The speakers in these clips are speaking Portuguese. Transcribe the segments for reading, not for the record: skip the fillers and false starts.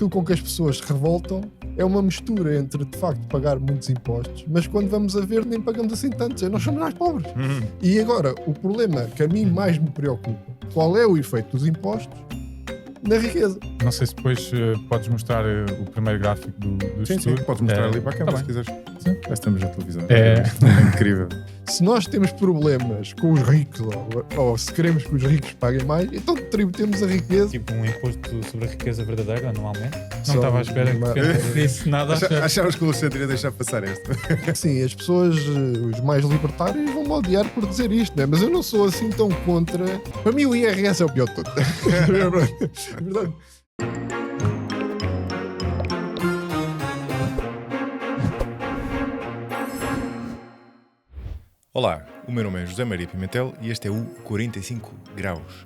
aquilo com que as pessoas se revoltam é uma mistura entre, de facto, pagar muitos impostos, mas quando vamos a ver nem pagamos assim tantos, nós somos mais pobres. E agora, o problema que a mim mais me preocupa, qual é o efeito dos impostos na riqueza? Não sei se depois podes mostrar o primeiro gráfico do Sim, estudo. sim, podes mostrar ali para a câmera tá se quiseres. Sim. Já estamos na televisão. É. Incrível. Se nós temos problemas com os ricos, ou se queremos que os ricos paguem mais, então tributemos a riqueza. Tipo um imposto sobre a riqueza verdadeira anualmente. Não Só estava à espera que disse nada à espera. Achavas que o Alexandre ia deixar passar esta? Sim, as pessoas, os mais libertários, vão-me odiar por dizer isto, né? Mas eu não sou assim tão contra. Para mim, o IRS é o pior de tudo. É verdade. Olá, o meu nome é José Maria Pimentel e este é o 45 Graus.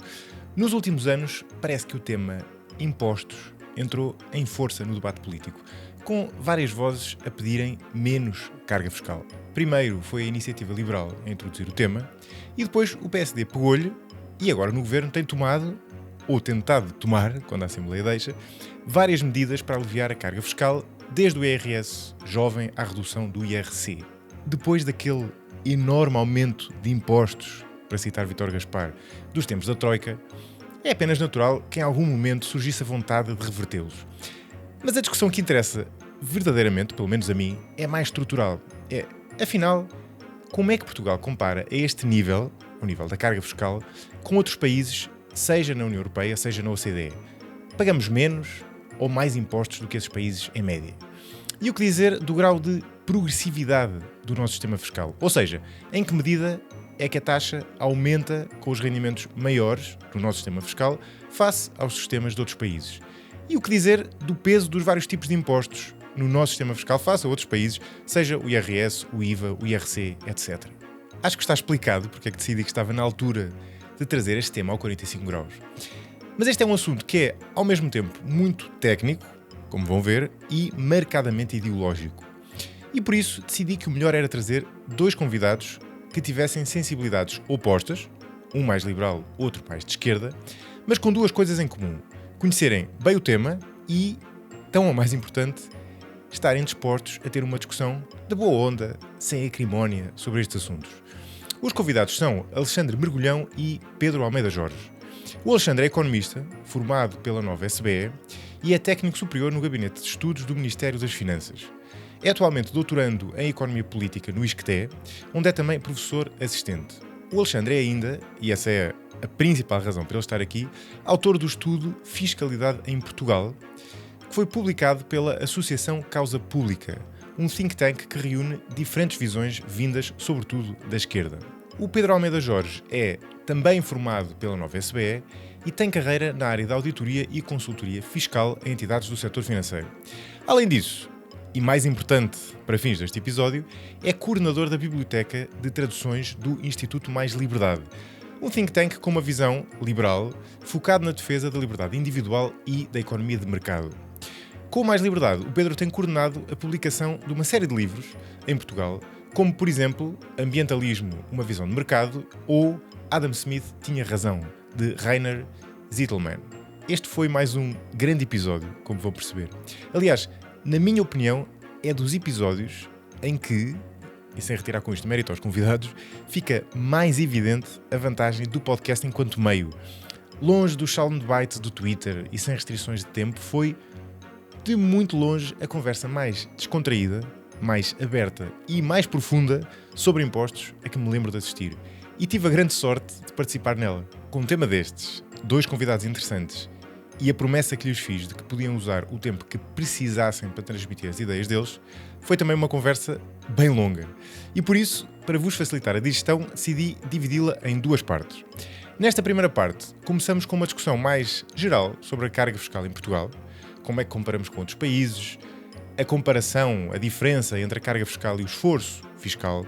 Nos últimos anos, parece que o tema impostos entrou em força no debate político, com várias vozes a pedirem menos carga fiscal. Primeiro foi a Iniciativa Liberal a introduzir o tema e depois o PSD pegou-lhe e agora no governo tem tomado, ou tentado tomar, quando a Assembleia deixa, várias medidas para aliviar a carga fiscal, desde o IRS jovem à redução do IRC. Depois daquele enorme aumento de impostos, para citar Vítor Gaspar, dos tempos da Troika, é apenas natural que em algum momento surgisse a vontade de revertê-los. Mas a discussão que interessa verdadeiramente, pelo menos a mim, é mais estrutural. Afinal, como é que Portugal compara a este nível, o nível da carga fiscal, com outros países, seja na União Europeia, seja na OCDE? Pagamos menos ou mais impostos do que esses países em média? E o que dizer do grau de progressividade do nosso sistema fiscal? Ou seja, em que medida é que a taxa aumenta com os rendimentos maiores do nosso sistema fiscal face aos sistemas de outros países? E o que dizer do peso dos vários tipos de impostos no nosso sistema fiscal face a outros países, seja o IRS, o IVA, o IRC, etc. Acho que está explicado porque é que decidi que estava na altura de trazer este tema ao 45 graus. Mas este é um assunto que é, ao mesmo tempo, muito técnico, como vão ver, e marcadamente ideológico. E por isso decidi que o melhor era trazer dois convidados que tivessem sensibilidades opostas, um mais liberal, outro mais de esquerda, mas com duas coisas em comum: conhecerem bem o tema e, tão ou mais importante, estarem dispostos a ter uma discussão de boa onda, sem acrimónia, sobre estes assuntos. Os convidados são Alexandre Mergulhão e Pedro Almeida Jorge. O Alexandre é economista, formado pela nova SBE, e é técnico superior no Gabinete de Estudos do Ministério das Finanças. É atualmente doutorando em Economia Política no ISCTE, onde é também professor assistente. O Alexandre é ainda, e essa é a principal razão para ele estar aqui, autor do estudo Fiscalidade em Portugal, que foi publicado pela Associação Causa Pública, um think tank que reúne diferentes visões vindas, sobretudo, da esquerda. O Pedro Almeida Jorge é também formado pela nova SBE e tem carreira na área da auditoria e consultoria fiscal a entidades do setor financeiro. Além disso, e mais importante para fins deste episódio, é coordenador da Biblioteca de Traduções do Instituto Mais Liberdade, um think tank com uma visão liberal, focado na defesa da liberdade individual e da economia de mercado. Com o Mais Liberdade, o Pedro tem coordenado a publicação de uma série de livros em Portugal, como, por exemplo, Ambientalismo, uma visão de mercado, ou Adam Smith tinha razão, de Rainer Zitelmann. Este foi mais um grande episódio, como vão perceber. Aliás, na minha opinião, é dos episódios em que, e sem retirar com isto mérito aos convidados, fica mais evidente a vantagem do podcast enquanto meio. Longe dos soundbites do Twitter e sem restrições de tempo, foi de muito longe a conversa mais descontraída, mais aberta e mais profunda sobre impostos a que me lembro de assistir. E tive a grande sorte de participar nela. Com um tema destes, dois convidados interessantes e a promessa que lhes fiz de que podiam usar o tempo que precisassem para transmitir as ideias deles, foi também uma conversa bem longa. E por isso, para vos facilitar a digestão, decidi dividi-la em duas partes. Nesta primeira parte, começamos com uma discussão mais geral sobre a carga fiscal em Portugal, como é que comparamos com outros países, a comparação, a diferença entre a carga fiscal e o esforço fiscal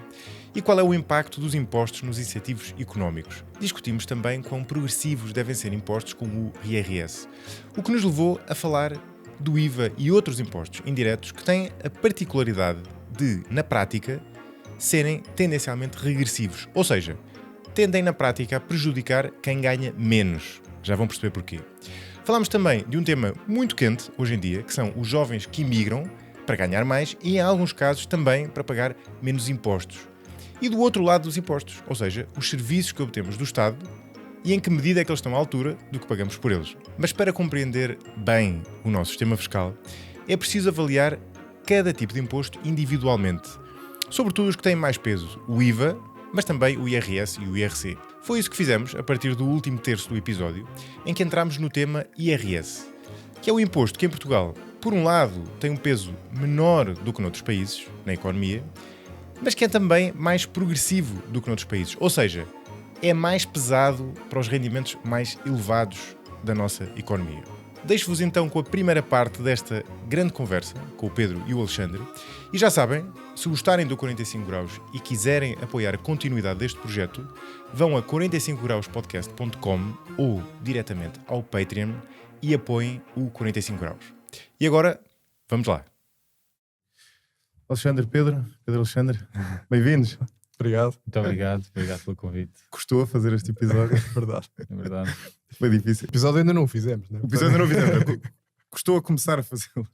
e qual é o impacto dos impostos nos incentivos económicos. Discutimos também quão progressivos devem ser impostos como o IRS, o que nos levou a falar do IVA e outros impostos indiretos que têm a particularidade de, na prática, serem tendencialmente regressivos, ou seja, tendem na prática a prejudicar quem ganha menos. Já vão perceber porquê. Falámos também de um tema muito quente hoje em dia, que são os jovens que imigram para ganhar mais e, em alguns casos, também para pagar menos impostos. E do outro lado dos impostos, ou seja, os serviços que obtemos do Estado e em que medida é que eles estão à altura do que pagamos por eles. Mas para compreender bem o nosso sistema fiscal, é preciso avaliar cada tipo de imposto individualmente. Sobretudo os que têm mais peso, o IVA, mas também o IRS e o IRC. Foi isso que fizemos a partir do último terço do episódio, em que entramos no tema IRS, que é o imposto que em Portugal, por um lado, tem um peso menor do que noutros países, na economia, mas que é também mais progressivo do que noutros países, ou seja, é mais pesado para os rendimentos mais elevados da nossa economia. Deixo-vos então com a primeira parte desta grande conversa com o Pedro e o Alexandre. E já sabem, se gostarem do 45 Graus e quiserem apoiar a continuidade deste projeto, vão a 45grauspodcast.com ou diretamente ao Patreon e apoiem o 45 Graus. E agora, vamos lá. Alexandre, Pedro Alexandre, bem-vindos. Obrigado. Muito obrigado pelo convite. Gostou de fazer este episódio? Verdade. É verdade. Foi difícil. O episódio ainda não o fizemos, né? O episódio ainda não fizemos. Gostou a começar a fazê-lo.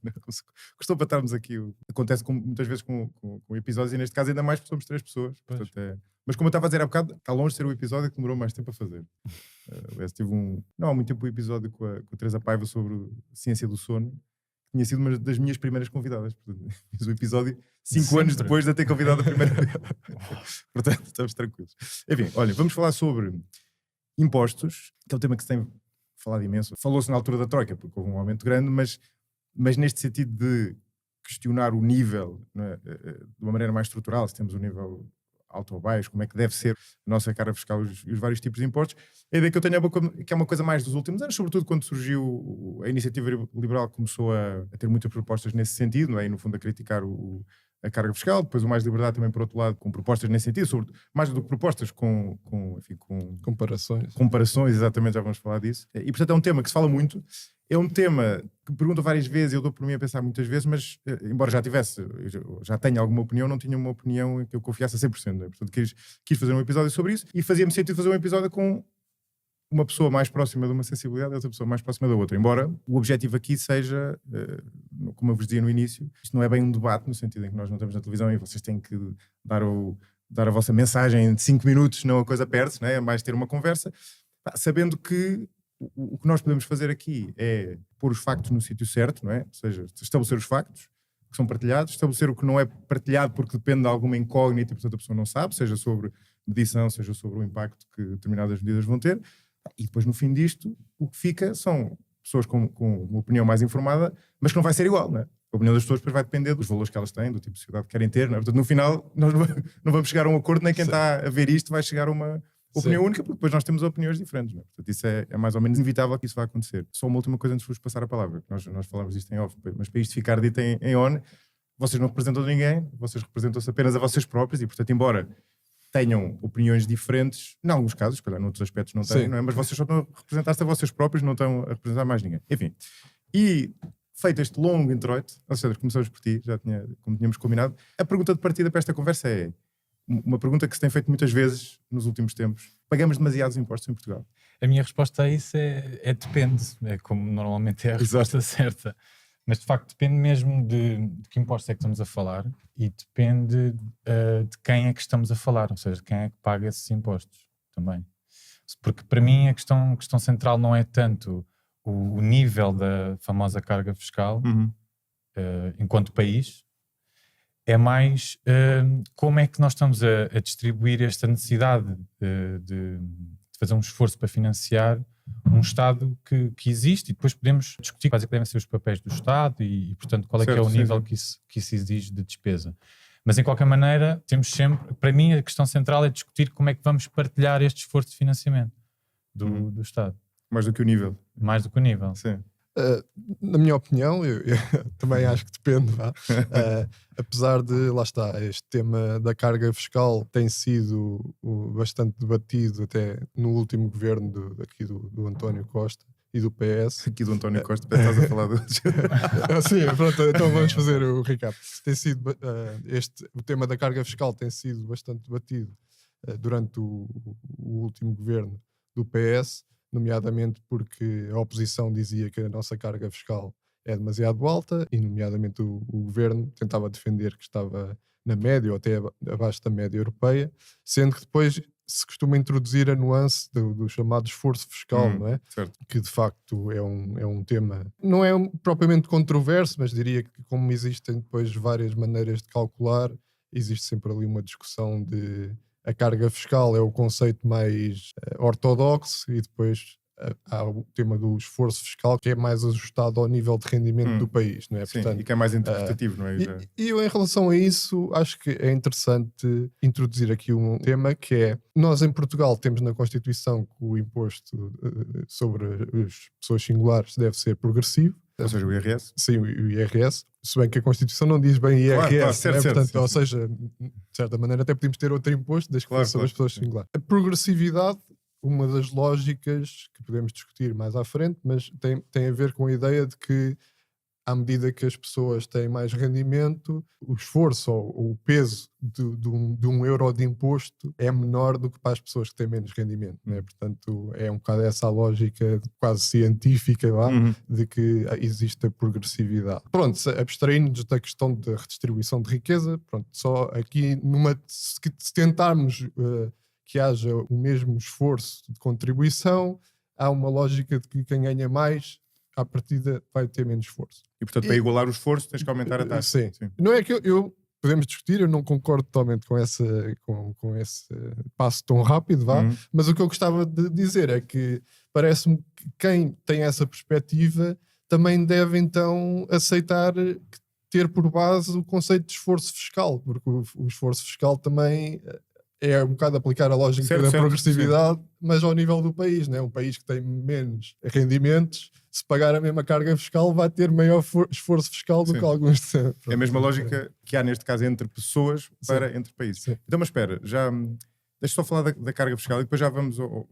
Gostou para estarmos aqui. Acontece muitas vezes com episódios e neste caso ainda mais porque somos 3 pessoas. Portanto, mas como eu estava a dizer há bocado, está longe de ser o episódio que demorou mais tempo a fazer. Tive não há muito tempo um episódio com a Teresa Paiva sobre ciência do sono. Tinha sido uma das minhas primeiras convidadas. Portanto, fiz o episódio 5 anos depois de a ter convidado a primeira vez. Portanto, estamos tranquilos. Enfim, olha, vamos falar sobre impostos, que é um tema que se tem falado imenso. Falou-se na altura da Troika, porque houve um aumento grande, mas neste sentido de questionar o nível, né, de uma maneira mais estrutural, se temos um nível alto ou baixo, como é que deve ser a nossa carga fiscal e os vários tipos de impostos. A ideia que eu tenho é que é uma coisa mais dos últimos anos, sobretudo quando surgiu a iniciativa liberal, começou a ter muitas propostas nesse sentido, não é? E no fundo a criticar a carga fiscal, depois o Mais Liberdade também por outro lado com propostas nesse sentido, sobre, mais do que propostas com comparações, exatamente, já vamos falar disso. E portanto é um tema que se fala muito, é um tema que me perguntam várias vezes, eu dou por mim a pensar muitas vezes, mas embora já tenha alguma opinião, não tinha uma opinião em que eu confiasse a 100%, né? Portanto quis fazer um episódio sobre isso e fazia-me sentido fazer um episódio com uma pessoa mais próxima de uma sensibilidade e outra pessoa mais próxima da outra, embora o objetivo aqui seja, como eu vos dizia no início, isto não é bem um debate no sentido em que nós não estamos na televisão e vocês têm que dar a vossa mensagem de 5 minutos, não a coisa perde-se, né? É mais ter uma conversa, sabendo que o que nós podemos fazer aqui é pôr os factos no sítio certo, não é? Ou seja, estabelecer os factos que são partilhados, estabelecer o que não é partilhado porque depende de alguma incógnita e portanto a pessoa não sabe, seja sobre medição, seja sobre o impacto que determinadas medidas vão ter. E depois no fim disto, o que fica são pessoas com uma opinião mais informada, mas que não vai ser igual, não é? A opinião das pessoas depois vai depender dos valores que elas têm, do tipo de sociedade que querem ter, não é? Portanto, no final, nós não vamos chegar a um acordo, nem quem está a ver isto vai chegar a uma opinião única, porque depois nós temos opiniões diferentes, não é? Portanto, isso é mais ou menos inevitável que isso vá acontecer. Só uma última coisa antes de vos passar a palavra. Nós falamos disto em off, mas para isto ficar dito em on, vocês não representam ninguém, vocês representam-se apenas a vocês próprios e, portanto, embora tenham opiniões diferentes, em alguns casos, se calhar noutros aspectos não têm, não é? Mas vocês só estão a representar-se a vocês próprios, não estão a representar mais ninguém. Enfim, e feito este longo introito, Alexandre, começamos por ti, como tínhamos combinado, a pergunta de partida para esta conversa é uma pergunta que se tem feito muitas vezes nos últimos tempos. Pagamos demasiados impostos em Portugal? A minha resposta a isso é depende, é como normalmente é a resposta certa. Mas de facto depende mesmo de que impostos é que estamos a falar e depende de quem é que estamos a falar, ou seja, de quem é que paga esses impostos também. Porque para mim a questão central não é tanto o nível da famosa carga fiscal enquanto país, é mais como é que nós estamos a distribuir esta necessidade de fazer um esforço para financiar um Estado que existe, e depois podemos discutir quais é que devem ser os papéis do Estado e portanto, qual é que é o nível que isso exige de despesa. Mas, em qualquer maneira, temos sempre... Para mim, a questão central é discutir como é que vamos partilhar este esforço de financiamento do Estado. Mais do que o nível. Mais do que o nível. Sim. Na minha opinião, eu também acho que depende, apesar de, lá está, este tema da carga fiscal tem sido bastante debatido até no último governo do António Costa e do PS. Aqui do António Costa, estás a falar do... Sim, pronto, então vamos fazer o recap. Tem sido, o tema da carga fiscal tem sido bastante debatido durante o último governo do PS. nomeadamente porque a oposição dizia que a nossa carga fiscal é demasiado alta e, nomeadamente, o governo tentava defender que estava na média ou até abaixo da média europeia, sendo que depois se costuma introduzir a nuance do chamado esforço fiscal, não é? Certo. Que de facto é um tema, não é propriamente controverso, mas diria que como existem depois várias maneiras de calcular, existe sempre ali uma discussão de a carga fiscal é o conceito mais ortodoxo e depois há o tema do esforço fiscal que é mais ajustado ao nível de rendimento do país, não é? Sim, Portanto, e que é mais interpretativo, não é? e eu, em relação a isso, acho que é interessante introduzir aqui um tema que é: nós em Portugal temos na Constituição que o imposto sobre as pessoas singulares deve ser progressivo. Ou seja, o IRS. Sim, o IRS. Se bem que a Constituição não diz bem IRS, Claro, né? certo, Portanto, sim, ou sim. seja, de certa maneira até podíamos ter outro imposto desde que Claro, fosse sobre as claro, pessoas sim. singulares. A progressividade, uma das lógicas que podemos discutir mais à frente, mas tem a ver com a ideia de que à medida que as pessoas têm mais rendimento, o esforço ou o peso de um euro de imposto é menor do que para as pessoas que têm menos rendimento, não é? Portanto, é um bocado essa a lógica quase científica de que existe a progressividade. Pronto, abstraindo-nos da questão da redistribuição de riqueza, pronto, só aqui se tentarmos que haja o mesmo esforço de contribuição, há uma lógica de que quem ganha mais à partida vai ter menos esforço. E portanto, para igualar o esforço, tens que aumentar a taxa. Sim. Não é que eu podemos discutir, eu não concordo totalmente com esse passo tão rápido, mas o que eu gostava de dizer é que parece-me que quem tem essa perspectiva também deve então aceitar ter por base o conceito de esforço fiscal, porque o esforço fiscal também é um bocado aplicar a lógica da progressividade, mas ao nível do país, né? Um país que tem menos rendimentos, se pagar a mesma carga fiscal, vai ter maior esforço fiscal do que alguns. É a mesma lógica que há neste caso entre pessoas para entre países. Sim. Então, mas espera, deixa só falar da carga fiscal e depois já vamos ao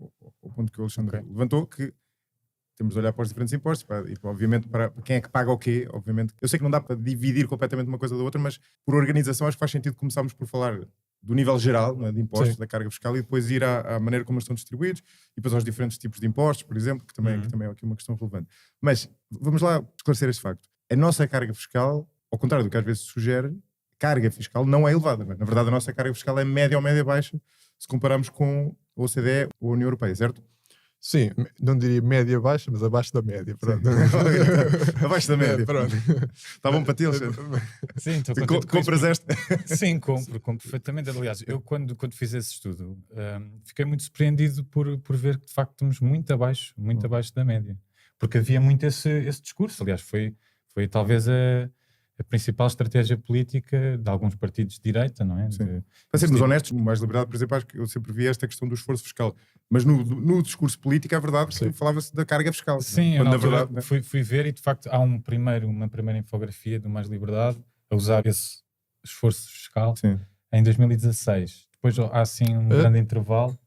ponto que o Alexandre levantou, que temos de olhar para os diferentes impostos e obviamente para quem é que paga o quê, obviamente. Eu sei que não dá para dividir completamente uma coisa da outra, mas por organização acho que faz sentido começarmos por falar do nível geral, não é, de impostos, da carga fiscal, e depois ir à maneira como eles estão distribuídos e depois aos diferentes tipos de impostos, por exemplo, que também é aqui uma questão relevante. Mas vamos lá esclarecer este facto. A nossa carga fiscal, ao contrário do que às vezes se sugere, carga fiscal não é elevada. Na verdade, a nossa carga fiscal é média ou média-baixa se compararmos com a OCDE ou a União Europeia, certo? Sim, não diria média-baixa, mas abaixo da média. Pronto. Abaixo da média. Pronto. Está bom para ti, Alexandre? Sim, estou contente com compras isso. esta? Sim, compro perfeitamente. Aliás, eu quando fiz esse estudo fiquei muito surpreendido por ver que de facto estamos muito abaixo da média. Porque havia muito esse discurso. Aliás, foi talvez a principal estratégia política de alguns partidos de direita, não é? Para sermos honestos, no Mais Liberdade, por exemplo, acho que eu sempre vi esta questão do esforço fiscal. Mas no discurso político, é verdade que falava-se da carga fiscal. Sim, quando, na verdade, né? fui ver e de facto há uma primeira infografia do Mais Liberdade a usar esse esforço fiscal em 2016. Depois há assim um grande intervalo.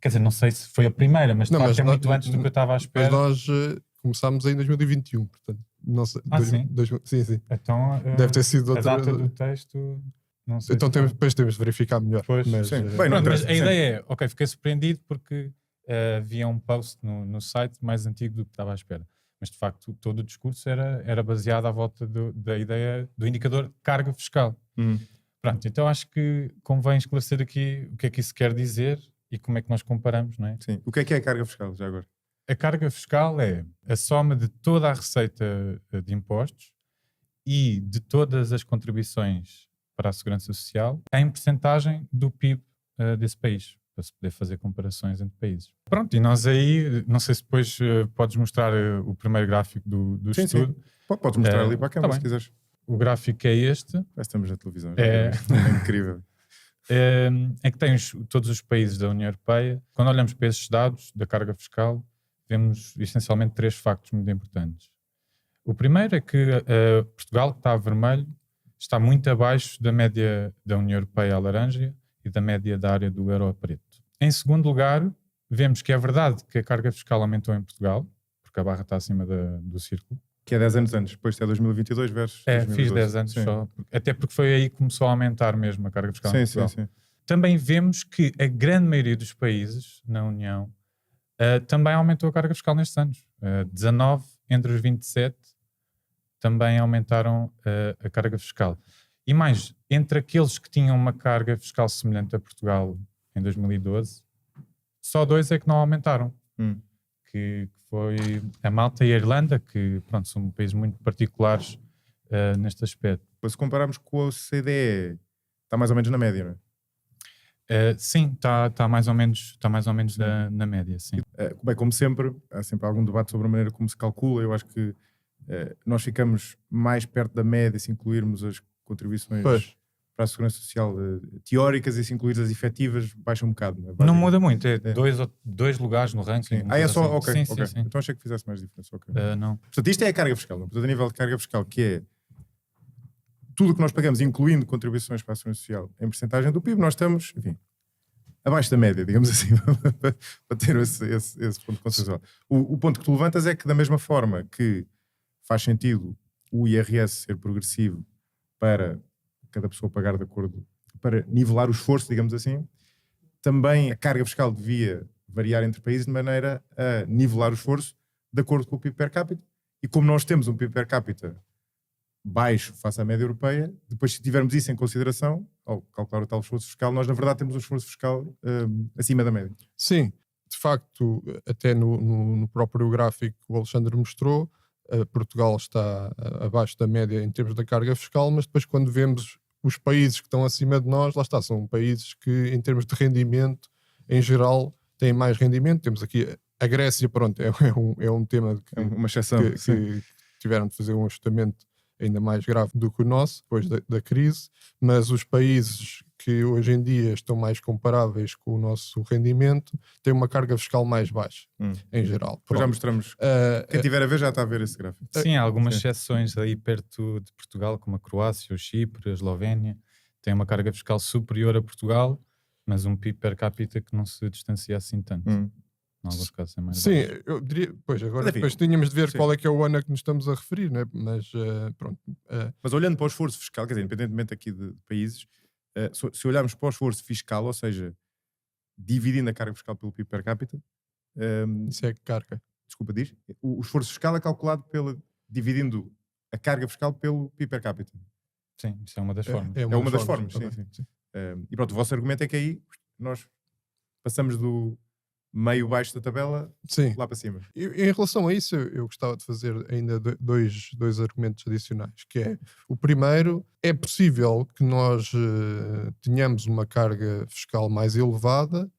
Quer dizer, não sei se foi a primeira, mas de facto é muito antes do que eu estava à espera. Mas nós começámos em 2021, portanto. Não sei, sim. Então, deve ter sido outra. A data do texto, não sei. Então depois temos de verificar melhor. Pois, mas, mas a ideia é, fiquei surpreendido porque havia um post no site mais antigo do que estava à espera. Mas de facto todo o discurso era baseado à volta da ideia do indicador carga fiscal. Pronto, então acho que convém esclarecer aqui o que é que isso quer dizer e como é que nós comparamos, não é? Sim. O que é a carga fiscal, já agora? A carga fiscal é a soma de toda a receita de impostos e de todas as contribuições para a segurança social em percentagem do PIB desse país, para se poder fazer comparações entre países. Pronto, e nós aí, não sei se depois podes mostrar o primeiro gráfico do estudo. Sim. Podes mostrar ali para a câmera, se quiseres. O gráfico é este. Parece que estamos na televisão. É incrível. É que tem todos os países da União Europeia. Quando olhamos para esses dados da carga fiscal, vemos essencialmente 3 factos muito importantes. O primeiro é que Portugal, que está a vermelho, está muito abaixo da média da União Europeia a laranja e da média da área do euro a preto. Em segundo lugar, vemos que é verdade que a carga fiscal aumentou em Portugal, porque a barra está acima do círculo. Que é 10 anos antes, depois é 2022 versus 2012. Fiz 10 anos só. Até porque foi aí que começou a aumentar mesmo a carga fiscal em Portugal. Sim. Também vemos que a grande maioria dos países na União Também aumentou a carga fiscal nestes anos. 19 entre os 27 também aumentaram a carga fiscal. E mais, entre aqueles que tinham uma carga fiscal semelhante a Portugal em 2012, só 2 é que não aumentaram. Que foi a Malta e a Irlanda, que pronto, são países muito particulares neste aspecto. Se compararmos com a OCDE, está mais ou menos na média, não é? Sim, está mais ou menos na média, sim. Bem, como sempre, há sempre algum debate sobre a maneira como se calcula. Eu acho que nós ficamos mais perto da média se incluirmos as contribuições para a segurança social teóricas e se incluir as efetivas, baixa um bocado. Não muda muito, é 2 lugares no ranking. É só, assim. ok. Sim. Então achei que fizesse mais diferença. Okay. Não. Portanto, isto é a carga fiscal. Portanto, a nível de carga fiscal, que é tudo o que nós pagamos, incluindo contribuições para a segurança social em percentagem do PIB, nós estamos, enfim, abaixo da média, digamos assim, para ter esse ponto consensual. O ponto que tu levantas é que, da mesma forma que faz sentido o IRS ser progressivo para cada pessoa pagar de acordo, para nivelar o esforço, digamos assim, também a carga fiscal devia variar entre países de maneira a nivelar o esforço de acordo com o PIB per capita. E como nós temos um PIB per capita baixo face à média europeia, depois se tivermos isso em consideração, ao calcular o tal esforço fiscal, nós na verdade temos um esforço fiscal acima da média. Sim, de facto, até no próprio gráfico que o Alexandre mostrou, Portugal está abaixo da média em termos da carga fiscal, mas depois quando vemos os países que estão acima de nós, lá está, são países que em termos de rendimento, em geral, têm mais rendimento. Temos aqui a Grécia, pronto, é um tema que, uma exceção, que tiveram de fazer um ajustamento ainda mais grave do que o nosso, depois da crise, mas os países que hoje em dia estão mais comparáveis com o nosso rendimento têm uma carga fiscal mais baixa, em geral. Já mostramos. Quem tiver a ver já está a ver esse gráfico. Sim, há algumas exceções aí perto de Portugal, como a Croácia, o Chipre, a Eslovénia, têm uma carga fiscal superior a Portugal, mas um PIB per capita que não se distancia assim tanto. Em alguns casos é mais Sim, baixo. eu diria, pois agora depois tínhamos de ver qual é que é o ano a que nos estamos a referir, né? Mas pronto. Mas olhando para o esforço fiscal, quer dizer, independentemente aqui de países, se olharmos para o esforço fiscal, ou seja, dividindo a carga fiscal pelo PIB per capita, isso é carga. Desculpa, diz? O esforço fiscal é calculado dividindo a carga fiscal pelo PIB per capita. Sim, isso é uma das formas. É uma das formas, sim. E pronto, o vosso argumento é que aí nós passamos do meio baixo da tabela lá para cima. Em relação a isso, eu gostava de fazer ainda dois argumentos adicionais, que é, o primeiro, é possível que nós tenhamos uma carga fiscal mais elevada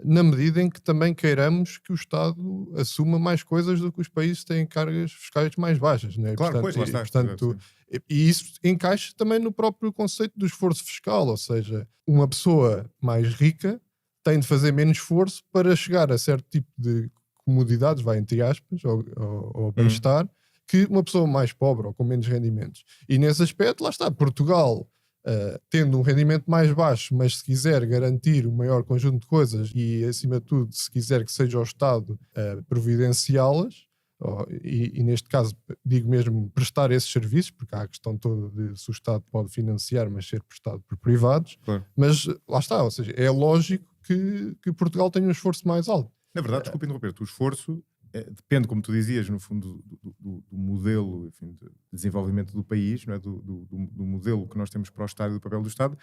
na medida em que também queiramos que o Estado assuma mais coisas do que os países têm cargas fiscais mais baixas. Né? Claro, portanto, e isso encaixa também no próprio conceito do esforço fiscal, ou seja, uma pessoa mais rica tem de fazer menos esforço para chegar a certo tipo de comodidades, vai entre aspas, ou bem-estar, que uma pessoa mais pobre ou com menos rendimentos. E nesse aspecto, lá está, Portugal, tendo um rendimento mais baixo, mas se quiser garantir um maior conjunto de coisas e, acima de tudo, se quiser que seja o Estado providenciá-las, e neste caso digo mesmo prestar esses serviços, porque há a questão toda de se o Estado pode financiar, mas ser prestado por privados, mas lá está, ou seja, é lógico que Portugal tenha um esforço mais alto. Na verdade, desculpa interromper, o esforço depende, como tu dizias, no fundo, do modelo, enfim, de desenvolvimento do país, não é? do modelo que nós temos para o Estado e do papel do Estado,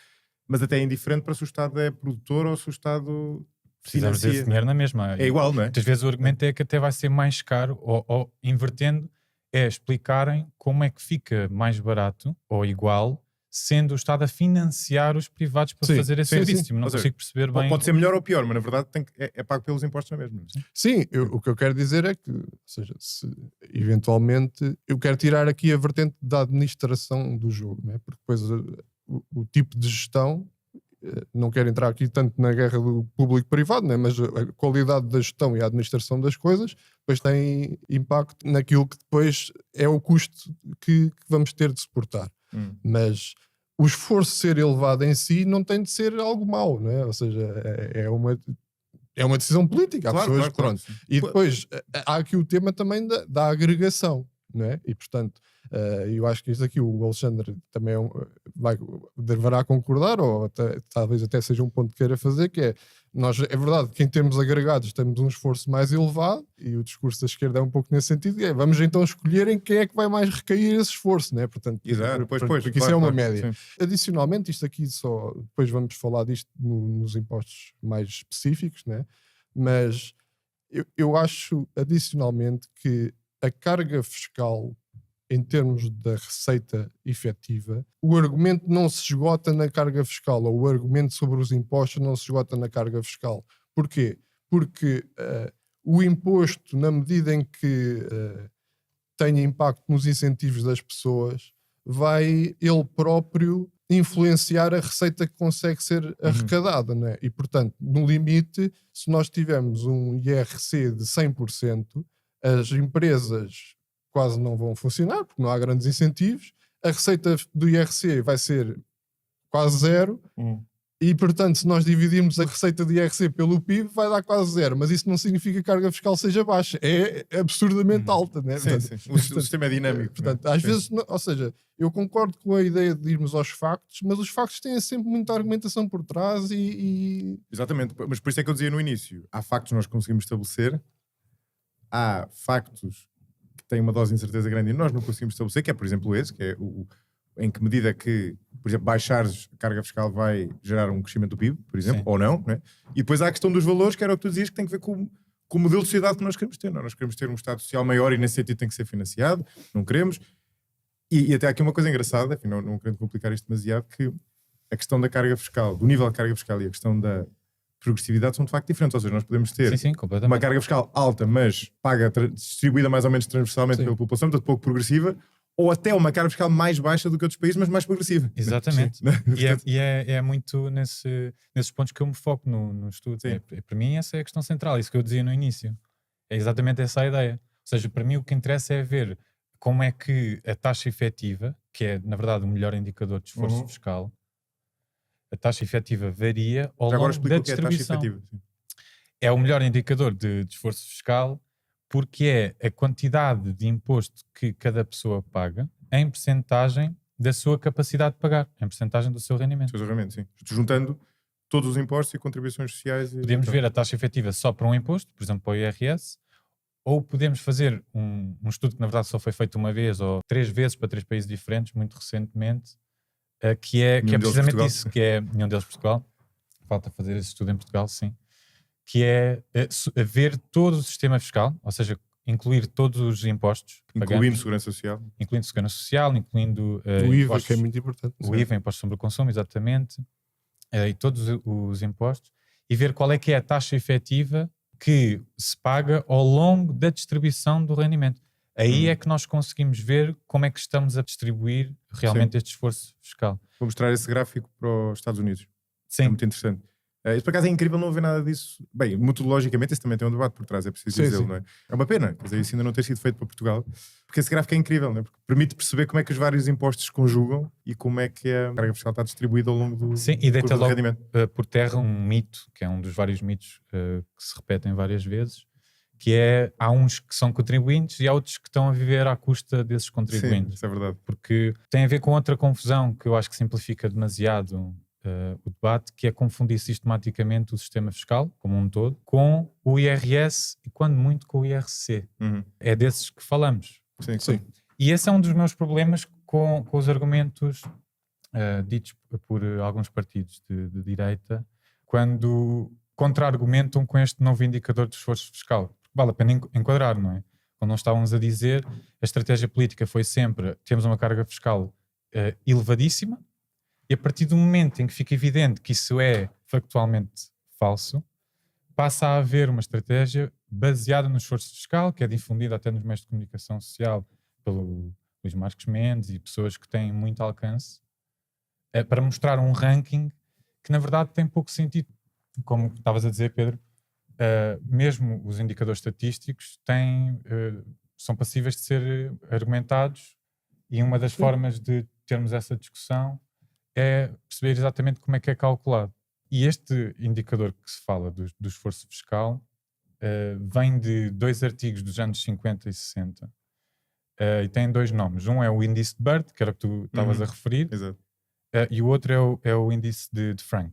mas até é indiferente para se o Estado é produtor ou se o Estado precisamos desse dinheiro na mesma. É igual, não é? Muitas vezes o argumento é que até vai ser mais caro, ou invertendo, é explicarem como é que fica mais barato ou igual, sendo o Estado a financiar os privados para fazer esse serviço. Sim. Não consigo perceber bem. Pode ser melhor ou pior, mas na verdade é pago pelos impostos na mesma. Sim, o que eu quero dizer é que, ou seja, se eventualmente eu quero tirar aqui a vertente da administração do jogo, né? Porque depois o tipo de gestão, não quero entrar aqui tanto na guerra do público-privado, né? Mas a qualidade da gestão e a administração das coisas depois tem impacto naquilo que depois é o custo que vamos ter de suportar. Mas o esforço ser elevado em si não tem de ser algo mau, não é? Ou seja, é uma decisão política. Há pessoas, pronto. E depois há aqui o tema também da agregação, não é? E portanto, eu acho que isto aqui o Alexandre também deverá concordar, ou talvez até seja um ponto que queira fazer, que é Nós, é verdade que em termos agregados temos um esforço mais elevado e o discurso da esquerda é um pouco nesse sentido. Vamos então escolher em quem é que vai mais recair esse esforço, né? Portanto, Exato, porque claro, isso é uma claro, média. sim. Adicionalmente, isto aqui só, depois vamos falar disto nos impostos mais específicos, né? Mas eu acho adicionalmente que a carga fiscal em termos da receita efetiva, o argumento não se esgota na carga fiscal, ou o argumento sobre os impostos não se esgota na carga fiscal. Porquê? Porque o imposto, na medida em que tenha impacto nos incentivos das pessoas, vai ele próprio influenciar a receita que consegue ser arrecadada, não é? E, portanto, no limite, se nós tivermos um IRC de 100%, as empresas quase não vão funcionar, porque não há grandes incentivos, a receita do IRC vai ser quase zero, e portanto se nós dividirmos a receita do IRC pelo PIB vai dar quase zero, mas isso não significa que a carga fiscal seja baixa, é absurdamente alta, né? Sim, Portanto, sim. O sistema é dinâmico. portanto, não é? às Sim. vezes, ou seja, eu concordo com a ideia de irmos aos factos, mas os factos têm sempre muita argumentação por trás e... Exatamente, mas por isso é que eu dizia no início, há factos que nós conseguimos estabelecer, há factos que têm uma dose de incerteza grande e nós não conseguimos estabelecer, que é por exemplo esse, que é em que medida que, por exemplo, baixares a carga fiscal vai gerar um crescimento do PIB, por exemplo, Sim. ou não, né? E depois há a questão dos valores, que era o que tu dizias, que tem que ver com o modelo de sociedade que nós queremos ter. Nós queremos ter um Estado social maior e nesse sentido tem que ser financiado, não queremos. E até aqui uma coisa engraçada, enfim, não querendo complicar isto demasiado, que a questão da carga fiscal, do nível de carga fiscal e a questão da progressividade são de facto diferentes, ou seja, nós podemos ter Sim, completamente. uma carga fiscal alta, mas paga, distribuída mais ou menos transversalmente Sim. pela população, portanto pouco progressiva, ou até uma carga fiscal mais baixa do que outros países, mas mais progressiva. Exatamente. Sim. E é muito nesses pontos que eu me foco no estudo. Para mim essa é a questão central, isso que eu dizia no início. É exatamente essa a ideia. Ou seja, para mim o que interessa é ver como é que a taxa efetiva, que é na verdade o melhor indicador de esforço fiscal, a taxa efetiva varia ao Já agora longo explica da o que é a taxa distribuição. efetiva. Sim. É o melhor indicador de esforço fiscal porque é a quantidade de imposto que cada pessoa paga em percentagem da sua capacidade de pagar, em percentagem do seu rendimento. Seus rendimentos, sim. Juntando todos os impostos e contribuições sociais. Podemos ver a taxa efetiva só para um imposto, por exemplo, para o IRS, ou podemos fazer um estudo que na verdade só foi feito uma vez ou 3 vezes para 3 países diferentes, muito recentemente, que é precisamente Portugal. isso, que é nenhum deles Portugal. Falta fazer esse estudo em Portugal, sim. Que é ver todo o sistema fiscal, ou seja, incluir todos os impostos, Incluindo segurança social. incluindo segurança social, incluindo o IVA, impostos, que é muito importante. o IVA, impostos sobre o consumo, exatamente, e todos os impostos, e ver qual é que é a taxa efetiva que se paga ao longo da distribuição do rendimento. Aí é que nós conseguimos ver como é que estamos a distribuir realmente este esforço fiscal. Vou mostrar esse gráfico para os Estados Unidos. Sim. É muito interessante. Isso por acaso é incrível não haver nada disso. Bem, metodologicamente esse também tem um debate por trás, é preciso dizê-lo, não é? É uma pena, quer dizer, isso ainda não ter sido feito para Portugal, porque esse gráfico é incrível, não é? Porque permite perceber como é que os vários impostos se conjugam e como é que a carga fiscal está distribuída ao longo do, Sim, e deita do logo rendimento. por terra um mito, que é um dos vários mitos que se repetem várias vezes, que é, há uns que são contribuintes e há outros que estão a viver à custa desses Sim, contribuintes. isso é verdade. Porque tem a ver com outra confusão que eu acho que simplifica demasiado o debate, que é confundir sistematicamente o sistema fiscal, como um todo, com o IRS e, quando muito, com o IRC. É desses que falamos. Sim. E esse é um dos meus problemas com os argumentos ditos por alguns partidos de direita, quando contra-argumentam com este novo indicador de esforço fiscal. Vale a pena enquadrar, não é? Quando nós estávamos a dizer, a estratégia política foi sempre, temos uma carga fiscal elevadíssima, e a partir do momento em que fica evidente que isso é factualmente falso, passa a haver uma estratégia baseada no esforço fiscal, que é difundida até nos meios de comunicação social pelo Luís Marques Mendes e pessoas que têm muito alcance, para mostrar um ranking que na verdade tem pouco sentido. Como estavas a dizer, Pedro, mesmo os indicadores estatísticos são passíveis de ser argumentados, e uma das formas de termos essa discussão é perceber exatamente como é que é calculado. E este indicador que se fala do esforço fiscal vem de 2 artigos dos anos 50 e 60 e tem 2 nomes. Um é o índice de Burt, que era o que tu estavas a referir, Exato. e o outro é o índice de Frank.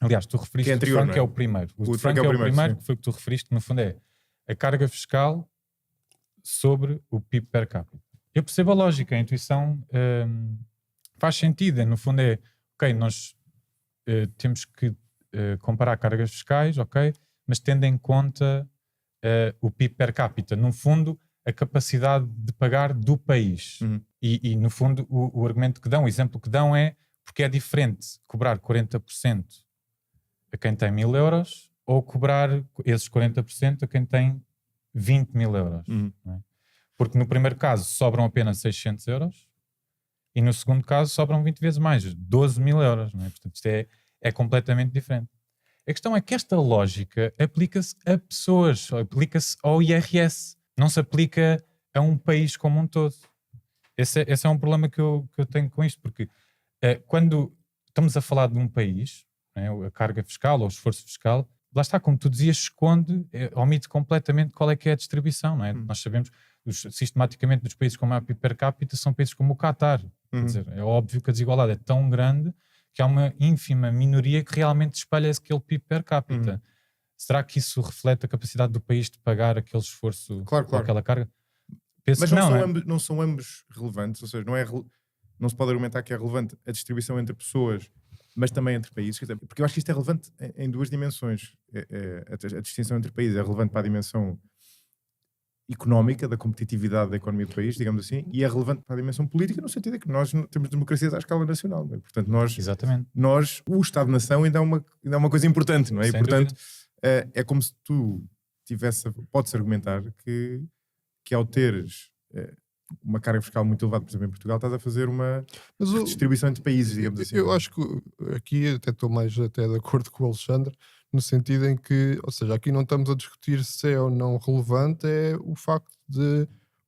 Aliás, tu referiste Que é anterior, o Frank não é? é o primeiro. O O Frank é o primeiro, sim. que foi o que tu referiste, no fundo é a carga fiscal sobre o PIB per capita. Eu percebo a lógica, a intuição faz sentido. No fundo é, ok, nós temos que comparar cargas fiscais, ok, mas tendo em conta o PIB per capita. No fundo, a capacidade de pagar do país. Uhum. E no fundo, o argumento que dão, o exemplo que dão é porque é diferente cobrar 40% a quem tem 1.000 euros ou cobrar esses 40% a quem tem 20.000 euros. Uhum. Não é? Porque no primeiro caso sobram apenas 600 euros e no segundo caso sobram 20 vezes mais, 12.000 euros. Não é? Portanto, isto é completamente diferente. A questão é que esta lógica aplica-se a pessoas, aplica-se ao IRS, não se aplica a um país como um todo. Esse é um problema que eu tenho com isto, porque quando estamos a falar de um país, né, a carga fiscal ou o esforço fiscal, lá está, como tu dizias, esconde, omite completamente qual é que é a distribuição. Não é? Nós sabemos, sistematicamente, dos países com maior PIB per capita são países como o Qatar. Quer dizer, é óbvio que a desigualdade é tão grande que há uma ínfima minoria que realmente espalha aquele PIB per capita. Será que isso reflete a capacidade do país de pagar aquele esforço Claro. ou aquela carga? Penso Mas que não são ambos relevantes, ou seja, não se pode argumentar que é relevante a distribuição entre pessoas, mas também entre países, porque eu acho que isto é relevante em duas dimensões. A distinção entre países é relevante para a dimensão económica, da competitividade da economia do país, digamos assim, e é relevante para a dimensão política, no sentido de que nós temos democracias à escala nacional, não é? Portanto, Exatamente. o Estado-nação ainda é uma coisa importante, não é? E, Sem portanto, é como se tu pode-se argumentar que ao teres uma carga fiscal muito elevada, por exemplo, em Portugal, estás a fazer uma distribuição entre países, digamos assim. Eu acho que aqui até estou mais de acordo com o Alexandre, no sentido em que, ou seja, aqui não estamos a discutir se é ou não relevante, é o facto de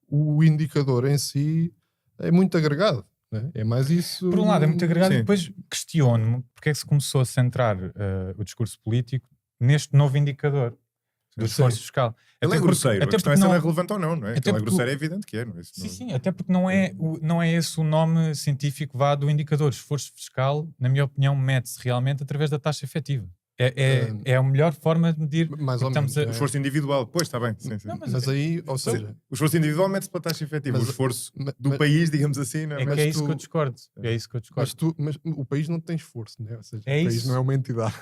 o indicador em si é muito agregado. Né? É mais isso. Por um lado é muito agregado, Sim. e depois questiono-me porque é que se começou a centrar o discurso político neste novo indicador do esforço fiscal. Ele é grosseiro, a questão é se ele é relevante ou não, não é? Até Que ele é porque grosseiro é evidente que é, não é? Sim, até porque não é esse o nome científico do indicador. Esforço fiscal, na minha opinião, mede-se realmente através da taxa efetiva. É a melhor forma de medir. Mais ou menos. O esforço individual, pois está bem. Sim. Não, Mas aí, ou seja, o esforço individual mete-se pela taxa efetiva. O esforço do país, digamos assim, não é? É isso que eu discordo. É isso que eu discordo. Mas o país não tem esforço, né? Ou seja, É o país isso. não é uma entidade.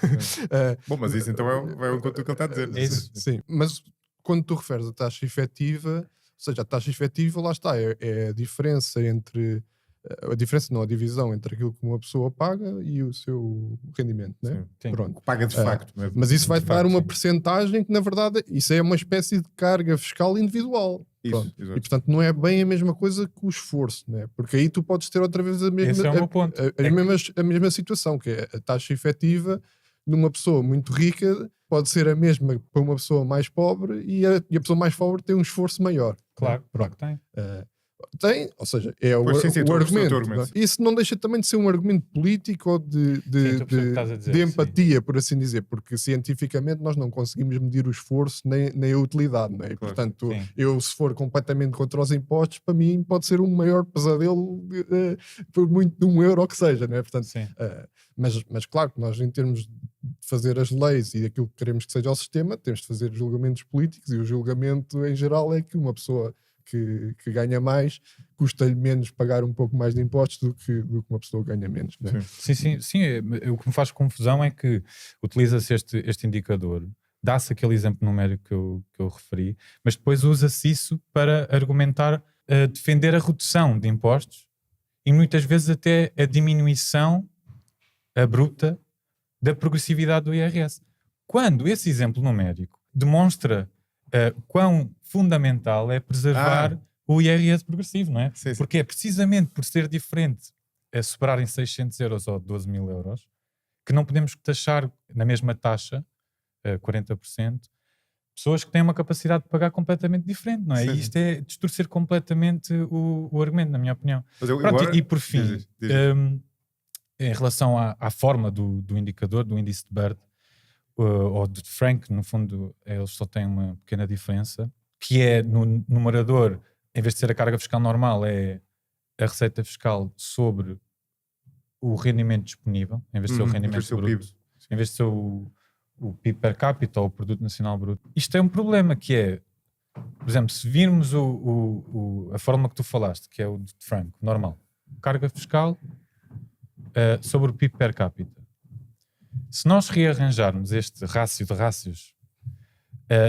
Bom, mas isso então é o que ele está a dizer. É isso. Sim, mas quando tu referes a taxa efetiva, ou seja, a taxa efetiva, lá está, é a diferença entre a divisão entre aquilo que uma pessoa paga e o seu rendimento, né? Sim. Pronto. Paga de facto. Não é? Mas isso vai De dar facto, uma sim. percentagem que, na verdade, isso é uma espécie de carga fiscal individual. Isso, Pronto. exato. E, portanto, não é bem a mesma coisa que o esforço, né? Porque aí tu podes ter outra vez a mesma, Esse é o meu ponto. a mesma situação, que é a taxa efetiva de uma pessoa muito rica pode ser a mesma para uma pessoa mais pobre e a pessoa mais pobre tem um esforço maior. Claro, né? claro que tem. Tem, ou seja, é Pois, sim, o o argumento. teu argumento. Não é? Isso não deixa também de ser um argumento político ou Sim, estou a perceber o que estás a dizer, de empatia, por assim dizer, porque cientificamente nós não conseguimos medir o esforço nem a utilidade. Não é? E, Claro. portanto, Sim. eu, se for completamente contra os impostos, para mim pode ser um maior pesadelo por muito de €1 que seja. Não é? Portanto, Sim. mas claro que nós, em termos de fazer as leis e aquilo que queremos que seja o sistema, temos de fazer julgamentos políticos, e o julgamento em geral é que uma pessoa que ganha mais custa-lhe menos pagar um pouco mais de impostos do que uma pessoa que ganha menos. Né? Sim. O que me faz confusão é que utiliza-se este indicador, dá-se aquele exemplo numérico que eu referi, mas depois usa-se isso para argumentar, defender a redução de impostos e muitas vezes até a diminuição abrupta da progressividade do IRS. Quando esse exemplo numérico demonstra quão fundamental é preservar o IRS progressivo, não é? Sim. Porque é precisamente por ser diferente a superarem 600 euros ou 12.000 euros que não podemos taxar na mesma taxa, 40%, pessoas que têm uma capacidade de pagar completamente diferente, não é? Sim. E isto é distorcer completamente o argumento, na minha opinião. Mas eu Pronto, agora- e por fim, Diz. em relação à forma do indicador, do índice de Bird, ou de Frank, no fundo, eles só têm uma pequena diferença, que é no numerador, em vez de ser a carga fiscal normal, é a receita fiscal sobre o rendimento disponível, em vez de ser o rendimento o bruto. PIB. em vez de ser o PIB per capita ou o Produto Nacional Bruto. Isto é um problema que é, por exemplo, se virmos a forma que tu falaste, que é o de Franco, normal, carga fiscal sobre o PIB per capita. Se nós rearranjarmos este rácio de rácios,